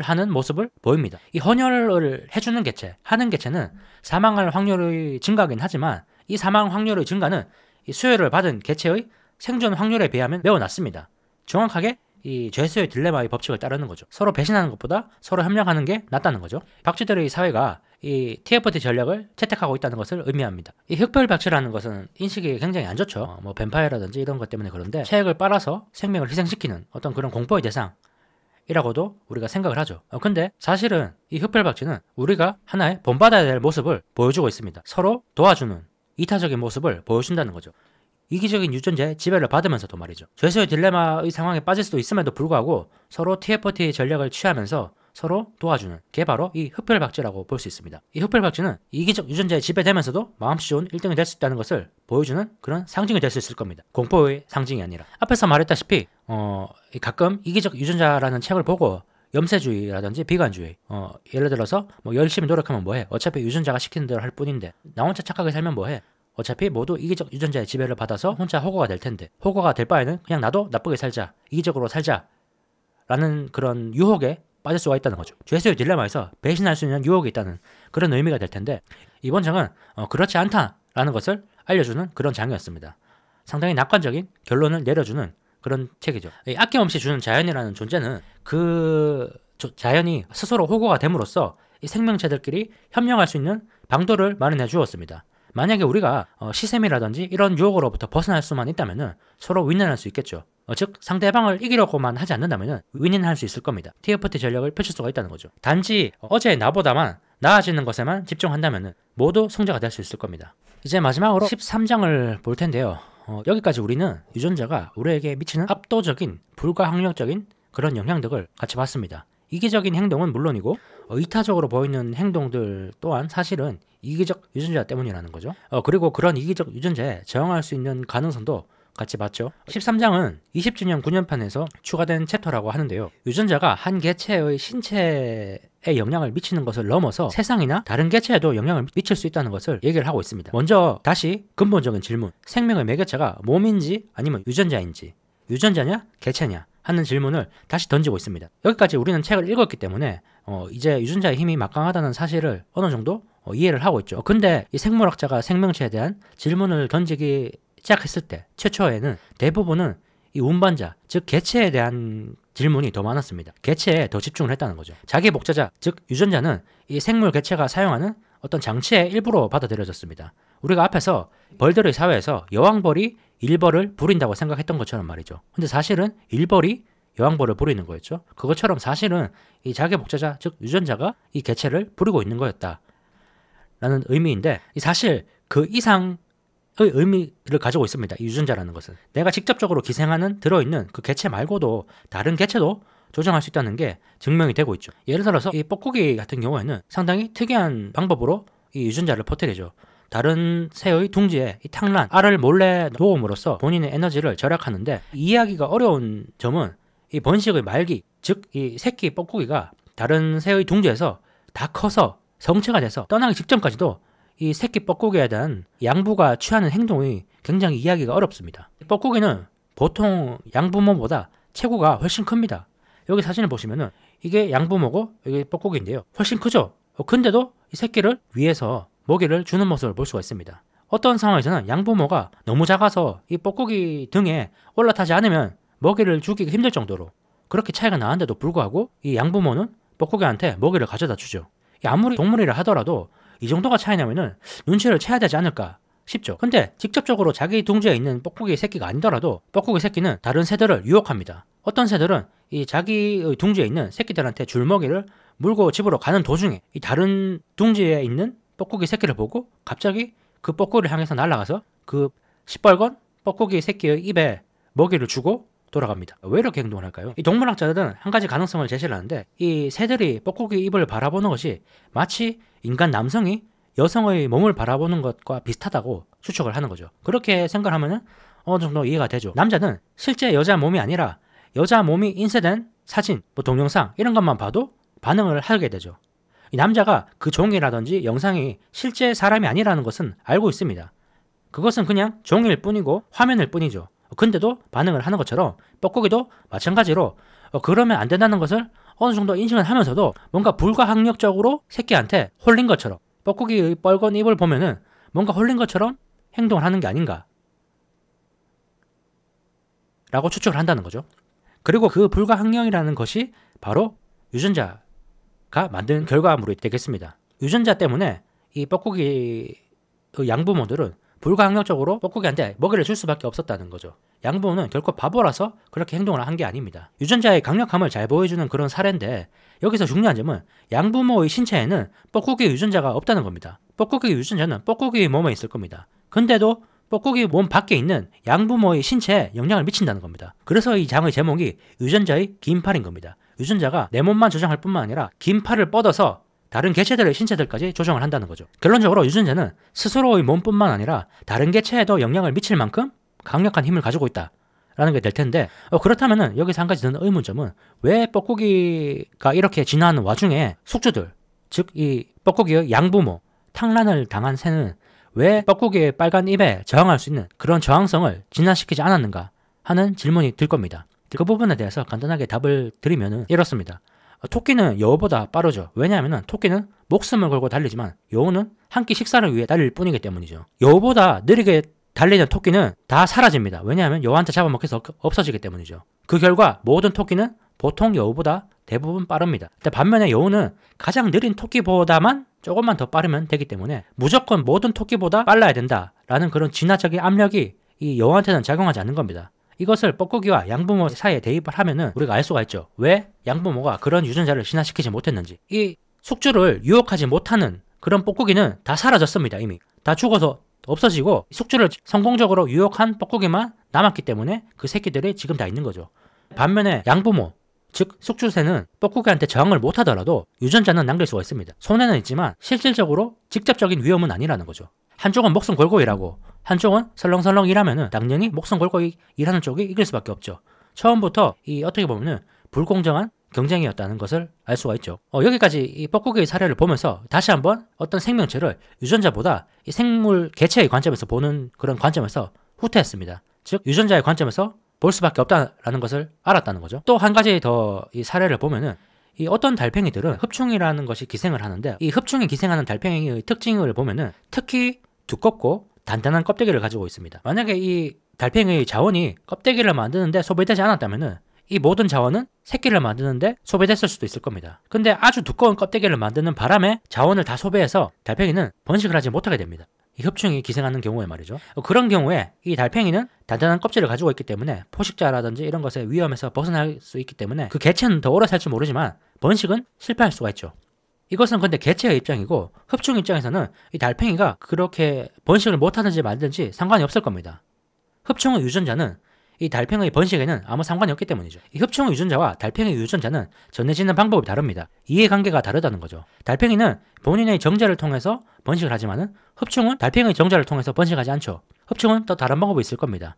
하는 모습을 보입니다. 이 헌혈을 해주는 개체, 하는 개체는 사망할 확률이 증가하긴 하지만 이 사망 확률의 증가는 이 수혈을 받은 개체의 생존 확률에 비하면 매우 낮습니다. 정확하게 이 죄수의 딜레마의 법칙을 따르는 거죠. 서로 배신하는 것보다 서로 협력하는 게 낫다는 거죠. 박쥐들의 사회가 이 TFT 전략을 채택하고 있다는 것을 의미합니다. 이 흑별박쥐라는 것은 인식이 굉장히 안 좋죠. 뭐 뱀파이어라든지 이런 것 때문에 그런데 체액을 빨아서 생명을 희생시키는 어떤 그런 공포의 대상이라고도 우리가 생각을 하죠. 근데 사실은 이 흑별박쥐는 우리가 하나의 본받아야 될 모습을 보여주고 있습니다. 서로 도와주는 이타적인 모습을 보여준다는 거죠. 이기적인 유전자의 지배를 받으면서도 말이죠. 죄수의 딜레마의 상황에 빠질 수도 있음에도 불구하고 서로 TFT 전략을 취하면서 서로 도와주는 게 바로 이 흡혈박쥐라고 볼 수 있습니다. 이 흡혈박쥐는 이기적 유전자에 지배되면서도 마음씨 좋은 1등이 될 수 있다는 것을 보여주는 그런 상징이 될 수 있을 겁니다. 공포의 상징이 아니라. 앞에서 말했다시피 가끔 이기적 유전자라는 책을 보고 염세주의라든지 비관주의 예를 들어서 뭐 열심히 노력하면 뭐해 어차피 유전자가 시키는 대로 할 뿐인데 나 혼자 착하게 살면 뭐해 어차피 모두 이기적 유전자의 지배를 받아서 혼자 호거가 될 텐데 호거가 될 바에는 그냥 나도 나쁘게 살자 이기적으로 살자 라는 그런 유혹에 빠질 수가 있다는 거죠. 죄수의 딜레마에서 배신할 수 있는 유혹이 있다는 그런 의미가 될 텐데 이번 장은 그렇지 않다라는 것을 알려주는 그런 장이었습니다. 상당히 낙관적인 결론을 내려주는 그런 책이죠. 아낌없이 주는 자연이라는 존재는 그 자연이 스스로 호구가 됨으로써 이 생명체들끼리 협력할 수 있는 방도를 마련해 주었습니다. 만약에 우리가 시샘이라든지 이런 유혹으로부터 벗어날 수만 있다면 서로 윈윈할 수 있겠죠. 즉 상대방을 이기려고만 하지 않는다면 윈윈할 수 있을 겁니다. TFT 전략을 펼칠 수가 있다는 거죠. 단지 어제 나보다만 나아지는 것에만 집중한다면 모두 승자가 될 수 있을 겁니다. 이제 마지막으로 13장을 볼 텐데요. 여기까지 우리는 유전자가 우리에게 미치는 압도적인 불가항력적인 그런 영향력을 같이 봤습니다. 이기적인 행동은 물론이고 이타적으로 보이는 행동들 또한 사실은 이기적 유전자 때문이라는 거죠. 그리고 그런 이기적 유전자에 저항할 수 있는 가능성도 같이 봤죠. 13장은 20주년 9년판에서 추가된 챕터라고 하는데요. 유전자가 한 개체의 신체에 영향을 미치는 것을 넘어서 세상이나 다른 개체에도 영향을 미칠 수 있다는 것을 얘기를 하고 있습니다. 먼저 다시 근본적인 질문, 생명의 매개체가 몸인지 아니면 유전자인지, 유전자냐 개체냐 하는 질문을 다시 던지고 있습니다. 여기까지 우리는 책을 읽었기 때문에 이제 유전자의 힘이 막강하다는 사실을 어느 정도 이해를 하고 있죠. 근데 이 생물학자가 생명체에 대한 질문을 던지기 시작했을 때 최초에는 대부분은 이 운반자, 즉 개체에 대한 질문이 더 많았습니다. 개체에 더 집중을 했다는 거죠. 자기 목자자, 즉 유전자는 이 생물 개체가 사용하는 어떤 장치의 일부로 받아들여졌습니다. 우리가 앞에서 벌들의 사회에서 여왕벌이 일벌을 부린다고 생각했던 것처럼 말이죠. 근데 사실은 일벌이 여왕벌을 부리는 거였죠. 그것처럼 사실은 이 자기 목자자, 즉 유전자가 이 개체를 부리고 있는 거였다 라는 의미인데, 이 사실 그 이상 의미를 가지고 있습니다. 이 유전자라는 것은 내가 직접적으로 기생하는 들어있는 그 개체 말고도 다른 개체도 조정할 수 있다는 게 증명이 되고 있죠. 예를 들어서 이 뻐꾸기 같은 경우에는 상당히 특이한 방법으로 이 유전자를 퍼뜨리죠. 다른 새의 둥지에 이 탕란, 알을 몰래 놓음으로써 본인의 에너지를 절약하는데, 이해하기가 어려운 점은 이 번식의 말기, 즉 이 새끼 뻐꾸기가 다른 새의 둥지에서 다 커서 성체가 돼서 떠나기 직전까지도 이 새끼 뻐꾸기에 대한 양부가 취하는 행동이 굉장히 이해하기가 어렵습니다. 뻐꾸기는 보통 양부모보다 체구가 훨씬 큽니다. 여기 사진을 보시면은 이게 양부모고 이게 뻐꾸기인데요. 훨씬 크죠? 근데도 이 새끼를 위해서 먹이를 주는 모습을 볼 수가 있습니다. 어떤 상황에서는 양부모가 너무 작아서 이 뻐꾸기 등에 올라타지 않으면 먹이를 주기가 힘들 정도로 그렇게 차이가 나는데도 불구하고 이 양부모는 뻐꾸기한테 먹이를 가져다 주죠. 아무리 동물이라 하더라도 이 정도가 차이 나면은 눈치를 채야 되지 않을까 싶죠. 근데 직접적으로 자기 둥지에 있는 뻐꾸기 새끼가 아니더라도 뻐꾸기 새끼는 다른 새들을 유혹합니다. 어떤 새들은 이 자기의 둥지에 있는 새끼들한테 줄 먹이를 물고 집으로 가는 도중에 이 다른 둥지에 있는 뻐꾸기 새끼를 보고 갑자기 그 뻐꾸기를 향해서 날아가서 그 시뻘건 뻐꾸기 새끼의 입에 먹이를 주고 돌아갑니다. 왜 이렇게 행동을 할까요? 이 동물학자들은 한 가지 가능성을 제시를 하는데, 이 새들이 뻐꾸기 입을 바라보는 것이 마치 인간 남성이 여성의 몸을 바라보는 것과 비슷하다고 추측을 하는 거죠. 그렇게 생각하면은 어느 정도 이해가 되죠. 남자는 실제 여자 몸이 아니라 여자 몸이 인쇄된 사진, 동영상 이런 것만 봐도 반응을 하게 되죠. 이 남자가 그 종이라든지 영상이 실제 사람이 아니라는 것은 알고 있습니다. 그것은 그냥 종일 뿐이고 화면일 뿐이죠. 근데도 반응을 하는 것처럼 뻐꾸기도 마찬가지로 그러면 안 된다는 것을 어느 정도 인식을 하면서도 뭔가 불가항력적으로 새끼한테 홀린 것처럼, 뻐꾸기의 뻘건 입을 보면은 뭔가 홀린 것처럼 행동을 하는 게 아닌가 라고 추측을 한다는 거죠. 그리고 그 불가항력이라는 것이 바로 유전자가 만든 결과물이 되겠습니다. 유전자 때문에 이 뻐꾸기의 양부모들은 불가항력적으로 뻐꾸기한테 먹이를 줄 수밖에 없었다는 거죠. 양부모는 결코 바보라서 그렇게 행동을 한 게 아닙니다. 유전자의 강력함을 잘 보여주는 그런 사례인데, 여기서 중요한 점은 양부모의 신체에는 뻐꾸기 유전자가 없다는 겁니다. 뻐꾸기 유전자는 뻐꾸기의 몸에 있을 겁니다. 근데도 뻐꾸기 몸 밖에 있는 양부모의 신체에 영향을 미친다는 겁니다. 그래서 이 장의 제목이 유전자의 긴 팔인 겁니다. 유전자가 내 몸만 조정할 뿐만 아니라 긴 팔을 뻗어서 다른 개체들의 신체들까지 조정을 한다는 거죠. 결론적으로 유전자는 스스로의 몸뿐만 아니라 다른 개체에도 영향을 미칠 만큼 강력한 힘을 가지고 있다라는 게 될 텐데, 그렇다면은 여기서 한 가지 드는 의문점은 왜 뻐꾸기가 이렇게 진화하는 와중에 숙주들, 즉 이 뻐꾸기의 양부모, 탕란을 당한 새는 왜 뻐꾸기의 빨간 입에 저항할 수 있는 그런 저항성을 진화시키지 않았는가 하는 질문이 들 겁니다. 그 부분에 대해서 간단하게 답을 드리면은 이렇습니다. 토끼는 여우보다 빠르죠. 왜냐하면 토끼는 목숨을 걸고 달리지만 여우는 한 끼 식사를 위해 달릴 뿐이기 때문이죠. 여우보다 느리게 달리는 토끼는 다 사라집니다. 왜냐하면 여우한테 잡아먹혀서 없어지기 때문이죠. 그 결과 모든 토끼는 보통 여우보다 대부분 빠릅니다. 근데 반면에 여우는 가장 느린 토끼보다만 조금만 더 빠르면 되기 때문에 무조건 모든 토끼보다 빨라야 된다라는 그런 진화적인 압력이 이 여우한테는 작용하지 않는 겁니다. 이것을 뻐꾸기와 양부모 사이에 대입을 하면은 우리가 알 수가 있죠. 왜 양부모가 그런 유전자를 진화시키지 못했는지. 이 숙주를 유혹하지 못하는 그런 뻐꾸기는 다 사라졌습니다. 이미 다 죽어서 없어지고 숙주를 성공적으로 유혹한 뻐꾸기만 남았기 때문에 그 새끼들이 지금 다 있는 거죠. 반면에 양부모, 즉 숙주새는 뻐꾸기한테 저항을 못하더라도 유전자는 남길 수가 있습니다. 손해는 있지만 실질적으로 직접적인 위험은 아니라는 거죠. 한쪽은 목숨 걸고 일하고 한쪽은 설렁설렁 일하면은 당연히 목숨 걸고 일하는 쪽이 이길 수밖에 없죠. 처음부터 이 어떻게 보면은 불공정한 경쟁이었다는 것을 알 수가 있죠. 여기까지 이 뻐꾸기의 사례를 보면서 다시 한번 어떤 생명체를 유전자보다 이 생물 개체의 관점에서 보는 그런 관점에서 후퇴했습니다. 즉 유전자의 관점에서 볼 수밖에 없다라는 것을 알았다는 거죠. 또 한 가지 더 이 사례를 보면은 이 어떤 달팽이들은 흡충이라는 것이 기생을 하는데 이 흡충이 기생하는 달팽이의 특징을 보면은 특히 두껍고 단단한 껍데기를 가지고 있습니다. 만약에 이 달팽이의 자원이 껍데기를 만드는데 소비되지 않았다면은 이 모든 자원은 새끼를 만드는데 소비됐을 수도 있을 겁니다. 근데 아주 두꺼운 껍데기를 만드는 바람에 자원을 다 소비해서 달팽이는 번식을 하지 못하게 됩니다. 이 흡충이 기생하는 경우에 말이죠. 그런 경우에 이 달팽이는 단단한 껍질을 가지고 있기 때문에 포식자라든지 이런 것의 위험에서 벗어날 수 있기 때문에 그 개체는 더 오래 살지 모르지만 번식은 실패할 수가 있죠. 이것은 근데 개체의 입장이고 흡충 입장에서는 이 달팽이가 그렇게 번식을 못하든지 말든지 상관이 없을 겁니다. 흡충의 유전자는 이 달팽이의 번식에는 아무 상관이 없기 때문이죠. 이 흡충의 유전자와 달팽이의 유전자는 전해지는 방법이 다릅니다. 이해관계가 다르다는 거죠. 달팽이는 본인의 정자를 통해서 번식을 하지만은 흡충은 달팽이의 정자를 통해서 번식하지 않죠. 흡충은 또 다른 방법이 있을 겁니다.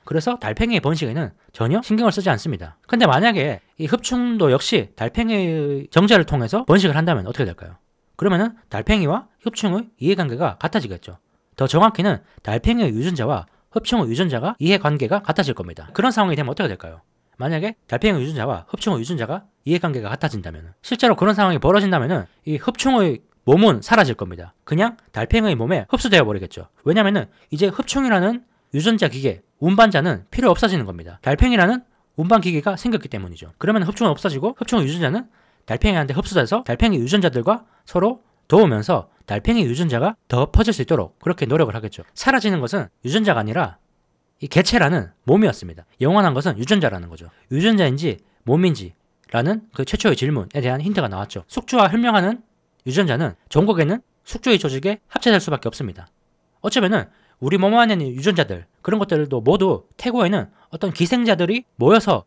그래서 달팽이의 번식에는 전혀 신경을 쓰지 않습니다. 근데 만약에 이 흡충도 역시 달팽이의 정자를 통해서 번식을 한다면 어떻게 될까요? 그러면은 달팽이와 흡충의 이해관계가 같아지겠죠. 더 정확히는 달팽이의 유전자와 흡충의 유전자가 이해관계가 같아질 겁니다. 그런 상황이 되면 어떻게 될까요? 만약에 달팽이 유전자와 흡충의 유전자가 이해관계가 같아진다면 실제로 그런 상황이 벌어진다면 이 흡충의 몸은 사라질 겁니다. 그냥 달팽이의 몸에 흡수되어 버리겠죠. 왜냐면은 이제 흡충이라는 유전자 기계, 운반자는 필요 없어지는 겁니다. 달팽이라는 운반 기계가 생겼기 때문이죠. 그러면 흡충은 없어지고 흡충의 유전자는 달팽이한테 흡수돼서 달팽이 유전자들과 서로 도우면서 달팽이 유전자가 더 퍼질 수 있도록 그렇게 노력을 하겠죠. 사라지는 것은 유전자가 아니라 이 개체라는 몸이었습니다. 영원한 것은 유전자라는 거죠. 유전자인지 몸인지라는 그 최초의 질문에 대한 힌트가 나왔죠. 숙주와 혈명하는 유전자는 종국에는 숙주의 조직에 합체될 수밖에 없습니다. 어쩌면은 우리 몸 안에 있는 유전자들 그런 것들도 모두 태고에는 어떤 기생자들이 모여서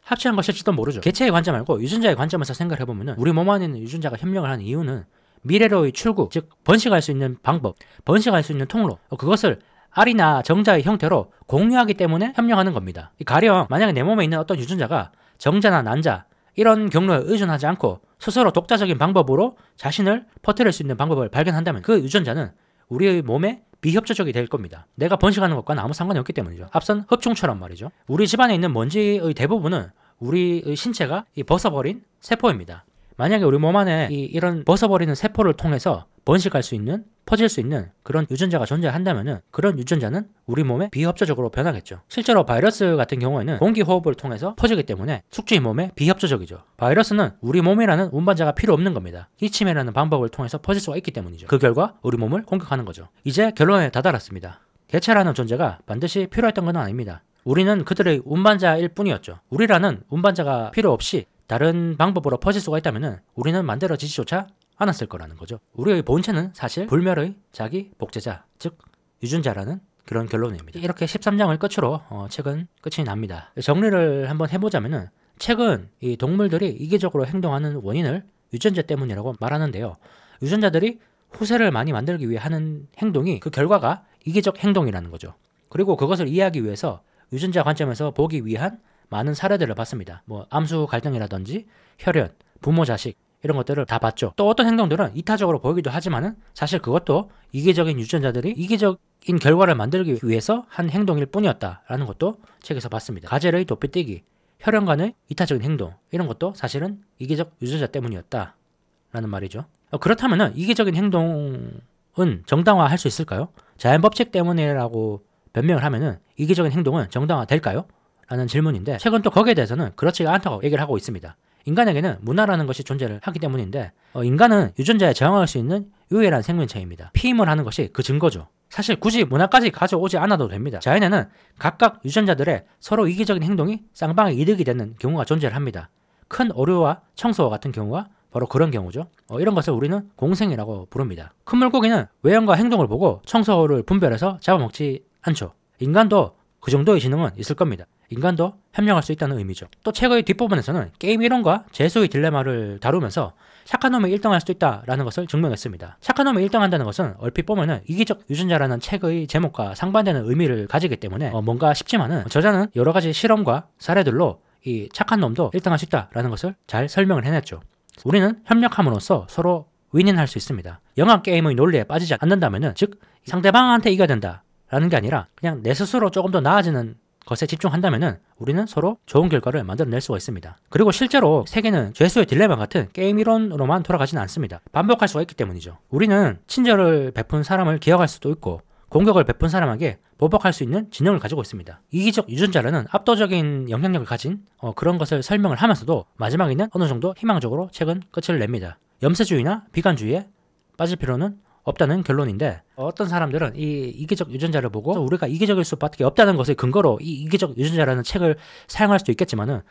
합체한 것일지도 모르죠. 개체의 관점 말고 유전자의 관점에서 생각을 해보면은 우리 몸 안에 있는 유전자가 협력을 하는 이유는 미래로의 출구, 즉 번식할 수 있는 방법, 번식할 수 있는 통로, 그것을 알이나 정자의 형태로 공유하기 때문에 협력하는 겁니다. 가령 만약에 내 몸에 있는 어떤 유전자가 정자나 난자 이런 경로에 의존하지 않고 스스로 독자적인 방법으로 자신을 퍼뜨릴 수 있는 방법을 발견한다면 그 유전자는 우리의 몸에 비협조적이 될 겁니다. 내가 번식하는 것과는 아무 상관이 없기 때문이죠. 앞선 흡충처럼 말이죠. 우리 집안에 있는 먼지의 대부분은 우리의 신체가 벗어버린 세포입니다. 만약에 우리 몸 안에 이런 벗어버리는 세포를 통해서 번식할 수 있는, 퍼질 수 있는 그런 유전자가 존재한다면은 그런 유전자는 우리 몸에 비협조적으로 변하겠죠. 실제로 바이러스 같은 경우에는 공기 호흡을 통해서 퍼지기 때문에 숙주의 몸에 비협조적이죠. 바이러스는 우리 몸이라는 운반자가 필요 없는 겁니다. 기침이라는 방법을 통해서 퍼질 수가 있기 때문이죠. 그 결과 우리 몸을 공격하는 거죠. 이제 결론에 다다랐습니다. 개체라는 존재가 반드시 필요했던 건 아닙니다. 우리는 그들의 운반자일 뿐이었죠. 우리라는 운반자가 필요 없이 다른 방법으로 퍼질 수가 있다면 우리는 만들어지지조차 않았을 거라는 거죠. 우리의 본체는 사실 불멸의 자기 복제자, 즉 유전자라는 그런 결론입니다. 이렇게 13장을 끝으로 책은 끝이 납니다. 정리를 한번 해보자면은 책은 이 동물들이 이기적으로 행동하는 원인을 유전자 때문이라고 말하는데요. 유전자들이 후세를 많이 만들기 위해 하는 행동이 그 결과가 이기적 행동이라는 거죠. 그리고 그것을 이해하기 위해서 유전자 관점에서 보기 위한 많은 사례들을 봤습니다. 암수 갈등이라든지 혈연, 부모 자식 이런 것들을 다 봤죠. 또 어떤 행동들은 이타적으로 보이기도 하지만은 사실 그것도 이기적인 유전자들이 이기적인 결과를 만들기 위해서 한 행동일 뿐이었다라는 것도 책에서 봤습니다. 가젤의 도피뛰기, 혈연 간의 이타적인 행동 이런 것도 사실은 이기적 유전자 때문이었다라는 말이죠. 그렇다면은 이기적인 행동은 정당화할 수 있을까요? 자연 법칙 때문이라고 변명을 하면은 이기적인 행동은 정당화될까요? 라는 질문인데 책은 또 거기에 대해서는 그렇지가 않다고 얘기를 하고 있습니다. 인간에게는 문화라는 것이 존재를 하기 때문인데 인간은 유전자에 저항할 수 있는 유일한 생명체입니다. 피임을 하는 것이 그 증거죠. 사실 굳이 문화까지 가져오지 않아도 됩니다. 자연에는 각각 유전자들의 서로 이기적인 행동이 쌍방의 이득이 되는 경우가 존재를 합니다. 큰 오류와 청소와 같은 경우가 바로 그런 경우죠. 이런 것을 우리는 공생이라고 부릅니다. 큰 물고기는 외형과 행동을 보고 청소를 분별해서 잡아먹지 않죠. 인간도 그 정도의 지능은 있을 겁니다. 인간도 현명할 수 있다는 의미죠. 또 책의 뒷부분에서는 게임 이론과 제수의 딜레마를 다루면서 착한 놈이 1등할 수도 있다라는 것을 증명했습니다. 착한 놈이 1등한다는 것은 얼핏 보면은 이기적 유전자라는 책의 제목과 상반되는 의미를 가지기 때문에 뭔가 싶지만은 저자는 여러 가지 실험과 사례들로 이 착한 놈도 1등할 수 있다라는 것을 잘 설명을 해냈죠. 우리는 협력함으로써 서로 윈윈할 수 있습니다. 영화 게임의 논리에 빠지지 않는다면은, 즉 상대방한테 이겨야 된다라는 게 아니라 그냥 내 스스로 조금 더 나아지는 것에 집중한다면은 우리는 서로 좋은 결과를 만들어낼 수가 있습니다. 그리고 실제로 세계는 죄수의 딜레마 같은 게임 이론으로만 돌아가지는 않습니다. 반복할 수가 있기 때문이죠. 우리는 친절을 베푼 사람을 기억할 수도 있고 공격을 베푼 사람에게 보복할 수 있는 지능을 가지고 있습니다. 이기적 유전자라는 압도적인 영향력을 가진 그런 것을 설명을 하면서도 마지막에는 어느 정도 희망적으로 책은 끝을 냅니다. 염세주의나 비관주의에 빠질 필요는 없다는 결론인데, 어떤 사람들은 이 이기적 유전자를 보고 우리가 이기적일 수밖에 없다는 것을 근거로 이 이기적 유전자라는 책을 사용할 수도 있겠지만은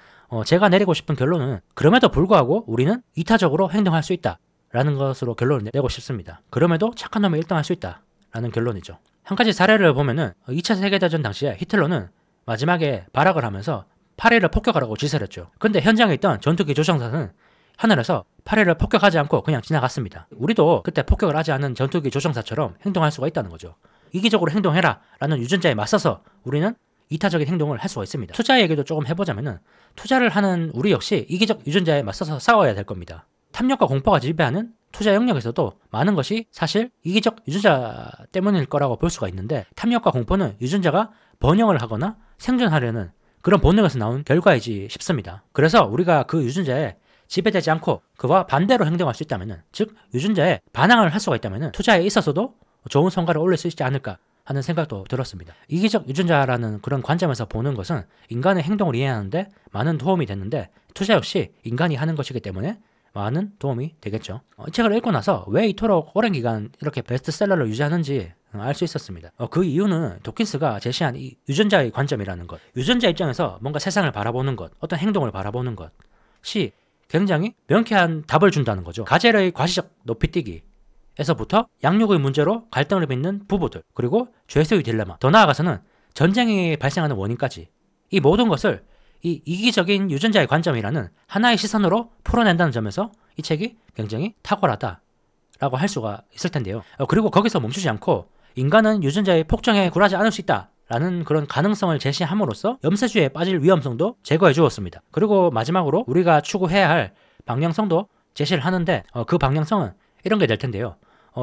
제가 내리고 싶은 결론은 그럼에도 불구하고 우리는 이타적으로 행동할 수 있다라는 것으로 결론을 내고 싶습니다. 그럼에도 착한 놈이 1등할 수 있다라는 결론이죠. 한 가지 사례를 보면은 2차 세계대전 당시에 히틀러는 마지막에 발악을 하면서 파리를 폭격하라고 지시를 했죠. 근데 현장에 있던 전투기 조종사는 하늘에서 파리를 폭격하지 않고 그냥 지나갔습니다. 우리도 그때 폭격을 하지 않은 전투기 조종사처럼 행동할 수가 있다는 거죠. 이기적으로 행동해라 라는 유전자에 맞서서 우리는 이타적인 행동을 할 수가 있습니다. 투자 얘기도 조금 해보자면은, 투자를 하는 우리 역시 이기적 유전자에 맞서서 싸워야 될 겁니다. 탐욕과 공포가 지배하는 투자 영역에서도 많은 것이 사실 이기적 유전자 때문일 거라고 볼 수가 있는데, 탐욕과 공포는 유전자가 번영을 하거나 생존하려는 그런 본능에서 나온 결과이지 싶습니다. 그래서 우리가 그 유전자에 지배되지 않고 그와 반대로 행동할 수 있다면, 즉 유전자에 반항을 할 수가 있다면 투자에 있어서도 좋은 성과를 올릴 수 있지 않을까 하는 생각도 들었습니다. 이기적 유전자라는 그런 관점에서 보는 것은 인간의 행동을 이해하는데 많은 도움이 됐는데, 투자 역시 인간이 하는 것이기 때문에 많은 도움이 되겠죠. 이 책을 읽고 나서 왜 이토록 오랜 기간 이렇게 베스트셀러를 유지하는지 알 수 있었습니다. 그 이유는 도킨스가 제시한 이 유전자의 관점이라는 것, 유전자 입장에서 뭔가 세상을 바라보는 것, 어떤 행동을 바라보는 것이 굉장히 명쾌한 답을 준다는 거죠. 가젤의 과시적 높이뛰기에서부터 양육의 문제로 갈등을 빚는 부부들, 그리고 죄수의 딜레마, 더 나아가서는 전쟁이 발생하는 원인까지, 이 모든 것을 이 이기적인 유전자의 관점이라는 하나의 시선으로 풀어낸다는 점에서 이 책이 굉장히 탁월하다라고 할 수가 있을 텐데요. 그리고 거기서 멈추지 않고 인간은 유전자의 폭정에 굴하지 않을 수 있다 라는 그런 가능성을 제시함으로써 염세주의에 빠질 위험성도 제거해 주었습니다. 그리고 마지막으로 우리가 추구해야 할 방향성도 제시를 하는데, 그 방향성은 이런 게 될 텐데요.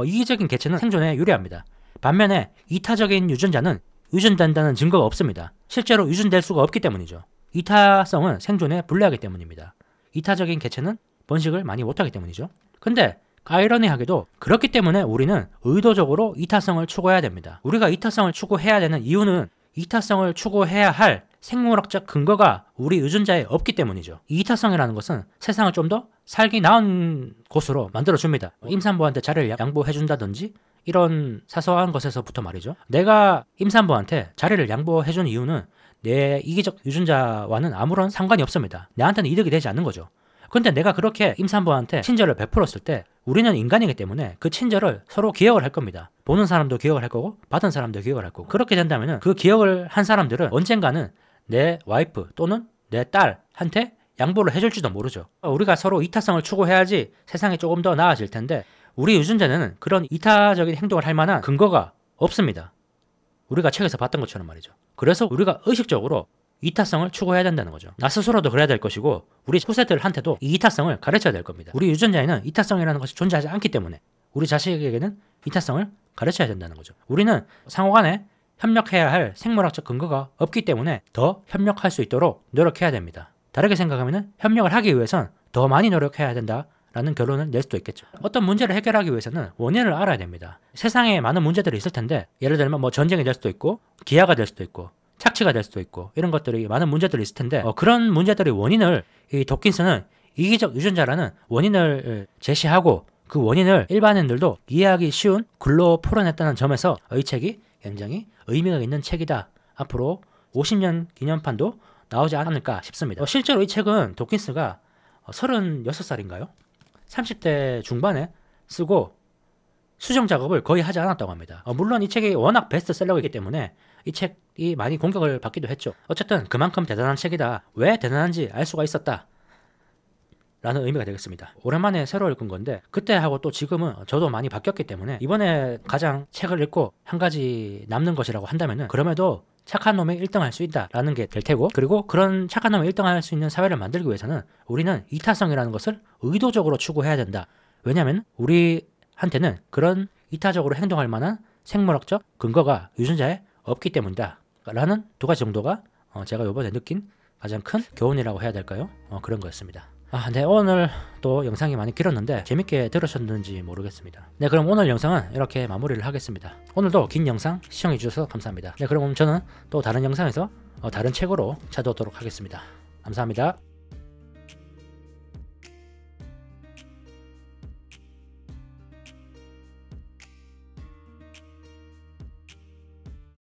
이기적인 개체는 생존에 유리합니다. 반면에 이타적인 유전자는 유전된다는 증거가 없습니다. 실제로 유전될 수가 없기 때문이죠. 이타성은 생존에 불리하기 때문입니다. 이타적인 개체는 번식을 많이 못하기 때문이죠. 근데 아이러니하게도 그렇기 때문에 우리는 의도적으로 이타성을 추구해야 됩니다. 우리가 이타성을 추구해야 되는 이유는 이타성을 추구해야 할 생물학적 근거가 우리 유전자에 없기 때문이죠. 이 이타성이라는 것은 세상을 좀 더 살기 나은 곳으로 만들어줍니다. 임산부한테 자리를 양보해준다든지 이런 사소한 것에서부터 말이죠. 내가 임산부한테 자리를 양보해준 이유는 내 이기적 유전자와는 아무런 상관이 없습니다. 내한테는 이득이 되지 않는 거죠. 근데 내가 그렇게 임산부한테 친절을 베풀었을 때 우리는 인간이기 때문에 그 친절을 서로 기억을 할 겁니다. 보는 사람도 기억을 할 거고 받은 사람도 기억을 할 거고, 그렇게 된다면 그 기억을 한 사람들은 언젠가는 내 와이프 또는 내 딸한테 양보를 해줄지도 모르죠. 우리가 서로 이타성을 추구해야지 세상이 조금 더 나아질 텐데, 우리 유전자는 그런 이타적인 행동을 할 만한 근거가 없습니다. 우리가 책에서 봤던 것처럼 말이죠. 그래서 우리가 의식적으로 이타성을 추구해야 된다는 거죠. 나 스스로도 그래야 될 것이고 우리 후세들한테도 이 이타성을 가르쳐야 될 겁니다. 우리 유전자에는 이타성이라는 것이 존재하지 않기 때문에 우리 자식에게는 이타성을 가르쳐야 된다는 거죠. 우리는 상호간에 협력해야 할 생물학적 근거가 없기 때문에 더 협력할 수 있도록 노력해야 됩니다. 다르게 생각하면 협력을 하기 위해선 더 많이 노력해야 된다라는 결론을 낼 수도 있겠죠. 어떤 문제를 해결하기 위해서는 원인을 알아야 됩니다. 세상에 많은 문제들이 있을 텐데, 예를 들면 뭐 전쟁이 될 수도 있고 기아가 될 수도 있고 착취가 될 수도 있고 이런 것들이 많은 문제들이 있을 텐데, 그런 문제들의 원인을 이 도킨스는 이기적 유전자라는 원인을 제시하고 그 원인을 일반인들도 이해하기 쉬운 글로 풀어냈다는 점에서 이 책이 굉장히 의미가 있는 책이다. 앞으로 50년 기념판도 나오지 않을까 싶습니다. 실제로 이 책은 도킨스가 36살인가요? 30대 중반에 쓰고 수정 작업을 거의 하지 않았다고 합니다. 물론 이 책이 워낙 베스트셀러이기 때문에 이 책이 많이 공격을 받기도 했죠. 어쨌든 그만큼 대단한 책이다. 왜 대단한지 알 수가 있었다. 라는 의미가 되겠습니다. 오랜만에 새로 읽은 건데 그때하고 또 지금은 저도 많이 바뀌었기 때문에 이번에 가장 책을 읽고 한 가지 남는 것이라고 한다면은 그럼에도 착한 놈이 1등할 수 있다라는 게 될 테고, 그리고 그런 착한 놈이 1등할 수 있는 사회를 만들기 위해서는 우리는 이타성이라는 것을 의도적으로 추구해야 된다. 왜냐하면 우리한테는 그런 이타적으로 행동할 만한 생물학적 근거가 유전자에 없기 때문이다 라는 두 가지 정도가 제가 이번에 느낀 가장 큰 교훈이라고 해야 될까요? 그런 거였습니다. 네, 오늘 또 영상이 많이 길었는데 재밌게 들으셨는지 모르겠습니다. 네, 그럼 오늘 영상은 이렇게 마무리를 하겠습니다. 오늘도 긴 영상 시청해 주셔서 감사합니다. 네, 그럼 저는 또 다른 영상에서 다른 책으로 찾아오도록 하겠습니다. 감사합니다.